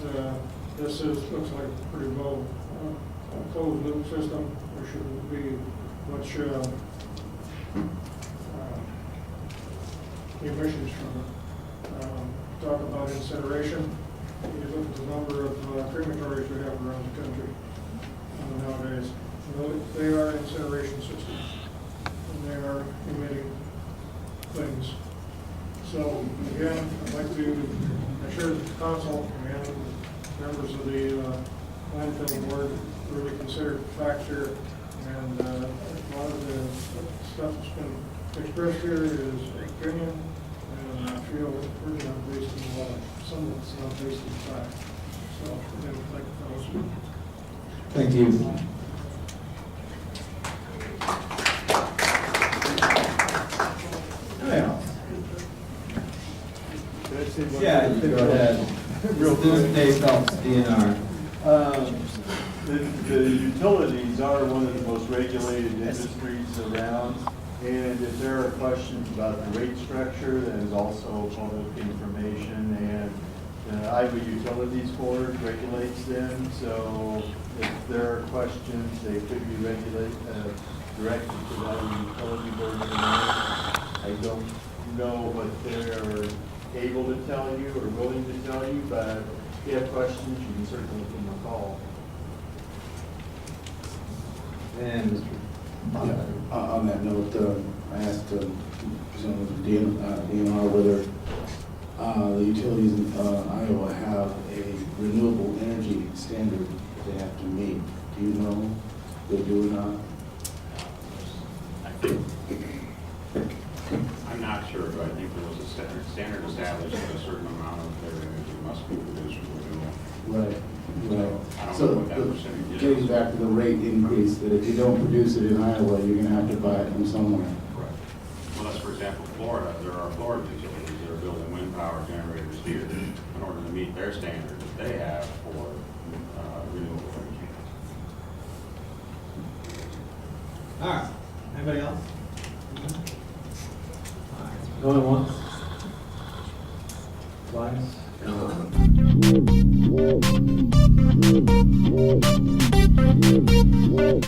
[SPEAKER 13] This looks like a pretty well closed loop system. There shouldn't be much emissions from it. Talk about incineration. You look at the number of crematories we have around the country nowadays. They are incineration systems, and they are emitting things. So again, I'd like to assure the council and members of the landfill board really consider the facts here. And a lot of the stuff that's been expressed here is opinion, and I feel it's not based in law. Some of it's not based in fact. So again, thank you, fellows.
[SPEAKER 2] Thank you. Yeah, you can go ahead. Student Dave Phelps, DNR.
[SPEAKER 5] The utilities are one of the most regulated industries around, and if there are questions about the rate structure, that is also public information, and the Iowa Utilities Board regulates them, so if there are questions, they could be directed to the Iowa Utility Board. I don't know what they're able to tell you or willing to tell you, but if you have questions, you can certainly give them a call.
[SPEAKER 2] And Mr.
[SPEAKER 18] Yeah, on that note, I asked Representative DNR whether the utilities in Iowa have a renewable energy standard that they have to meet. Do you know if they do or not?
[SPEAKER 1] I'm not sure, but I think there was a standard established that a certain amount of their energy must be produced from renewable.
[SPEAKER 18] Right, right.
[SPEAKER 1] I don't
[SPEAKER 18] So
[SPEAKER 1] know what that percentage is.
[SPEAKER 18] getting back to the rate increase, that if you don't produce it in Iowa, you're gonna have to buy it from somewhere.
[SPEAKER 1] Correct. Well, that's, for example, Florida. There are Florida utilities that are building wind power generators here in order to meet their standards that they have for renewable energy.
[SPEAKER 2] All right. Anybody else? Going once? Twice? No.